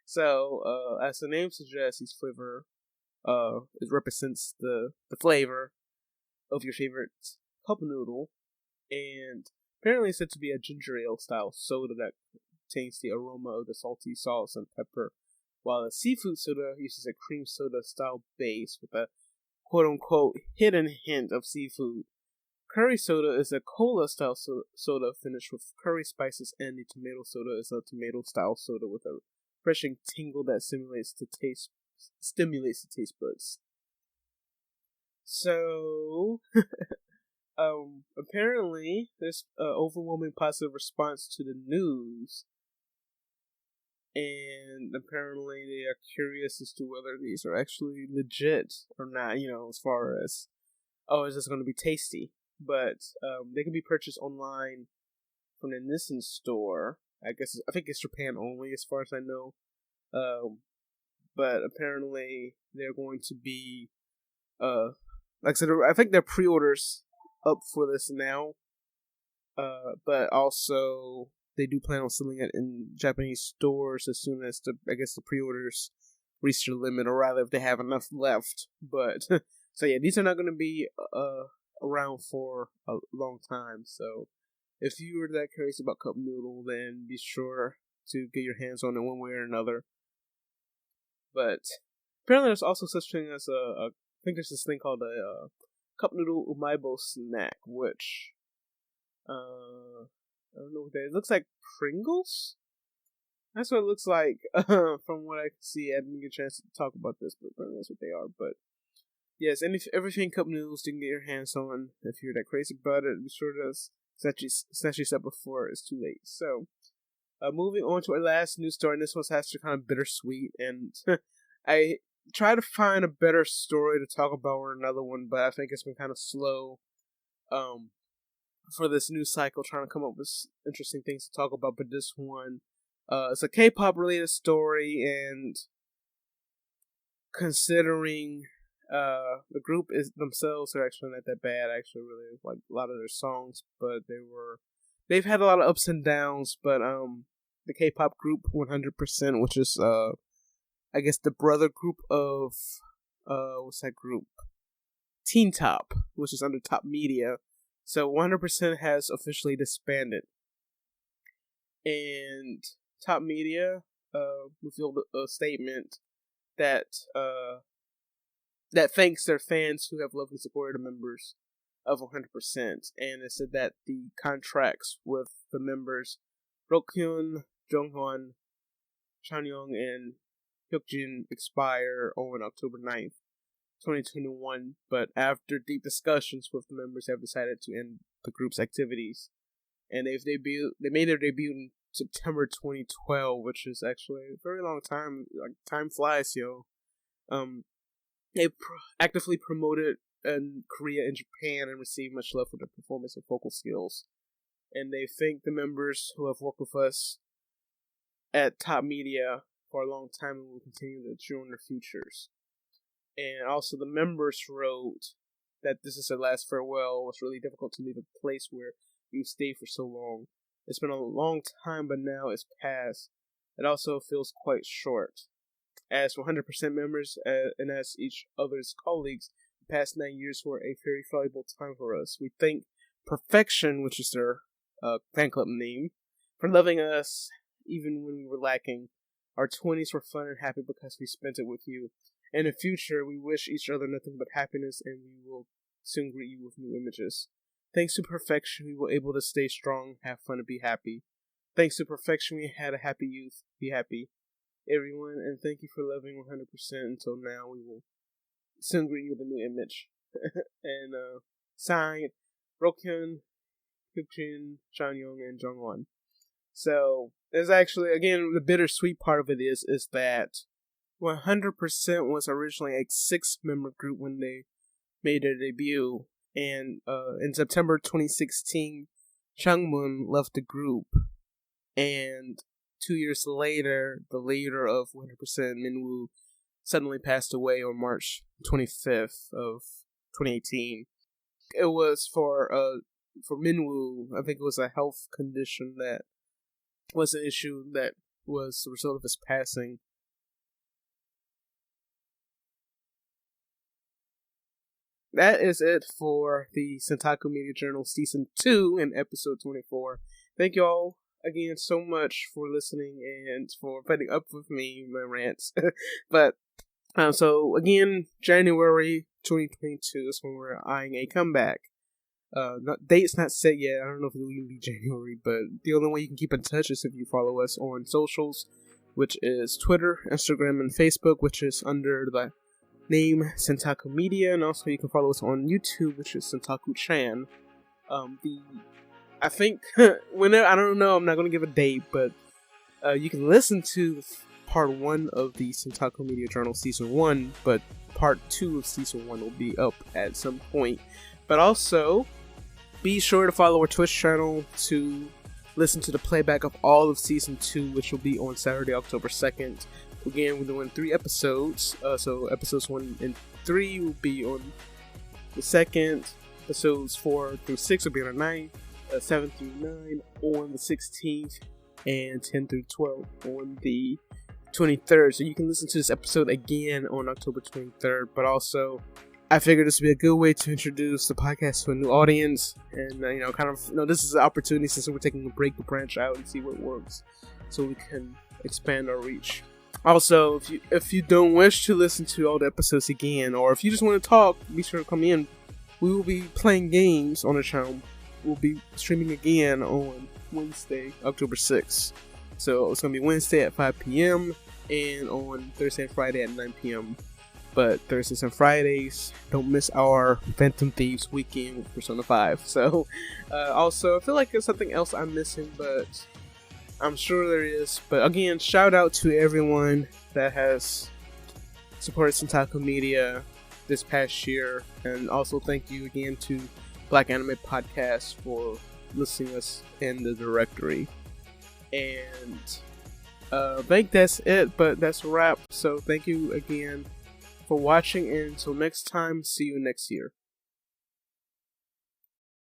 So, as the name suggests, each flavor it represents the flavor of your favorite cup noodle, and apparently it's said to be a ginger ale style soda that contains the aroma of the salty sauce and pepper, while a seafood soda uses a cream soda style base with a quote unquote hidden hint of seafood. Curry soda is a cola style soda finished with curry spices, and the tomato soda is a tomato style soda with a refreshing tingle that stimulates the taste buds. So, apparently, there's overwhelming positive response to the news, and apparently they are curious as to whether these are actually legit or not, as far as, is this going to be tasty? But they can be purchased online from the Nissen store. I think it's Japan only, as far as I know. But apparently they're going to be, like I said, I think their pre-orders up for this now. But also they do plan on selling it in Japanese stores as soon as the pre-orders reach their limit, or rather if they have enough left. But so yeah, these are not going to be around for a long time. So if you were that curious about cup noodle, then be sure to get your hands on it one way or another. But apparently there's also such thing as I think there's this thing called a cup noodle umaibo snack, which I don't know what that is. It looks like Pringles? That's what it looks like from what I can see. I didn't get a chance to talk about this, but apparently that's what they are. But yes, everything cup noodles you can get your hands on. If you're that crazy about it, be sure to snatch yourself before it's too late. So, moving on to our last news story, and this one's actually kind of bittersweet, and I try to find a better story to talk about or another one, but I think it's been kind of slow for this news cycle, trying to come up with interesting things to talk about. But this one, it's a K-pop related story, and considering the group themselves are actually not that bad. I actually really like a lot of their songs, but they've had a lot of ups and downs. But the K-pop group 100%, which is I guess the brother group of what's that group? Teen Top, which is under Top Media. So 100% has officially disbanded, and Top Media revealed a statement that thanks their fans who have loved and supported the members of 100%, and it said that the contracts with the members Rokhyun, Jonghyun, Chanyeong, and Hyukjin expire on October 9th, 2021, but after deep discussions with the members have decided to end the group's activities, and they made their debut in September 2012, which is actually a very long time. Like, time flies, yo. They actively promoted in Korea and Japan and received much love for their performance and vocal skills. And they thank the members who have worked with us at Top Media for a long time and will continue to join their futures. And also the members wrote that this is their last farewell. It was really difficult to leave a place where you've stayed for so long. It's been a long time, but now it's past. It also feels quite short. As 100% members and as each other's colleagues, the past 9 years were a very valuable time for us. We thank Perfection, which is their fan club name, for loving us even when we were lacking. Our 20s were fun and happy because we spent it with you. In the future, we wish each other nothing but happiness, and we will soon greet you with new images. Thanks to Perfection, we were able to stay strong, have fun, and be happy. thanks to perfection, we had a happy youth. Be happy, everyone, and thank you for loving 100% until now. We will soon greet you with a new image. And signed, Rokyun, Hyukjin, Chanyeong, and Jongwon. So, there's actually, again, the bittersweet part of it is that 100% was originally a 6-member group when they made their debut. And in September 2016, Changmun left the group. And 2 years later, the leader of 100%, Minwoo, suddenly passed away on March 25th of 2018. It was for Minwoo, I think it was a health condition that was an issue that was the result of his passing. That is it for the Centaku Media Journal Season 2 and Episode 24. Thank you all again so much for listening and for putting up with me, my rants. But, so again, January 2022 is when we're eyeing a comeback. Date's not set yet. I don't know if it'll even be January, but the only way you can keep in touch is if you follow us on socials, which is Twitter, Instagram, and Facebook, which is under the name Centaku Media, and also you can follow us on YouTube, which is Centaku Chan. I think whenever, I don't know, I'm not gonna give a date, but you can listen to part 1 of the Centaku Media Journal Season 1, but part 2 of Season 1 will be up at some point. But also, be sure to follow our Twitch channel to listen to the playback of all of Season 2, which will be on Saturday, October 2nd. Again, we're doing 3 episodes, so episodes 1 and 3 will be on the 2nd, episodes 4 through 6 will be on the 9th, 7 through 9 on the 16th, and 10 through 12 on the 23rd. So you can listen to this episode again on October 23rd, but also, I figured this would be a good way to introduce the podcast to a new audience, and this is an opportunity since we're taking a break to branch out and see what works, so we can expand our reach. Also, if you don't wish to listen to all the episodes again, or if you just want to talk, be sure to come in. We will be playing games on the channel. We'll be streaming again on Wednesday, October 6th. So it's going to be Wednesday at 5 p.m. and on Thursday and Friday at 9 p.m. But Thursdays and Fridays, don't miss our Phantom Thieves weekend with Persona 5. So, also, I feel like there's something else I'm missing, but I'm sure there is. But again, shout out to everyone that has supported Centaku Media this past year. And also thank you again to Black Anime Podcast for listing us in the directory. And I think that's it, but that's a wrap. So thank you again for watching, and until next time, see you next year.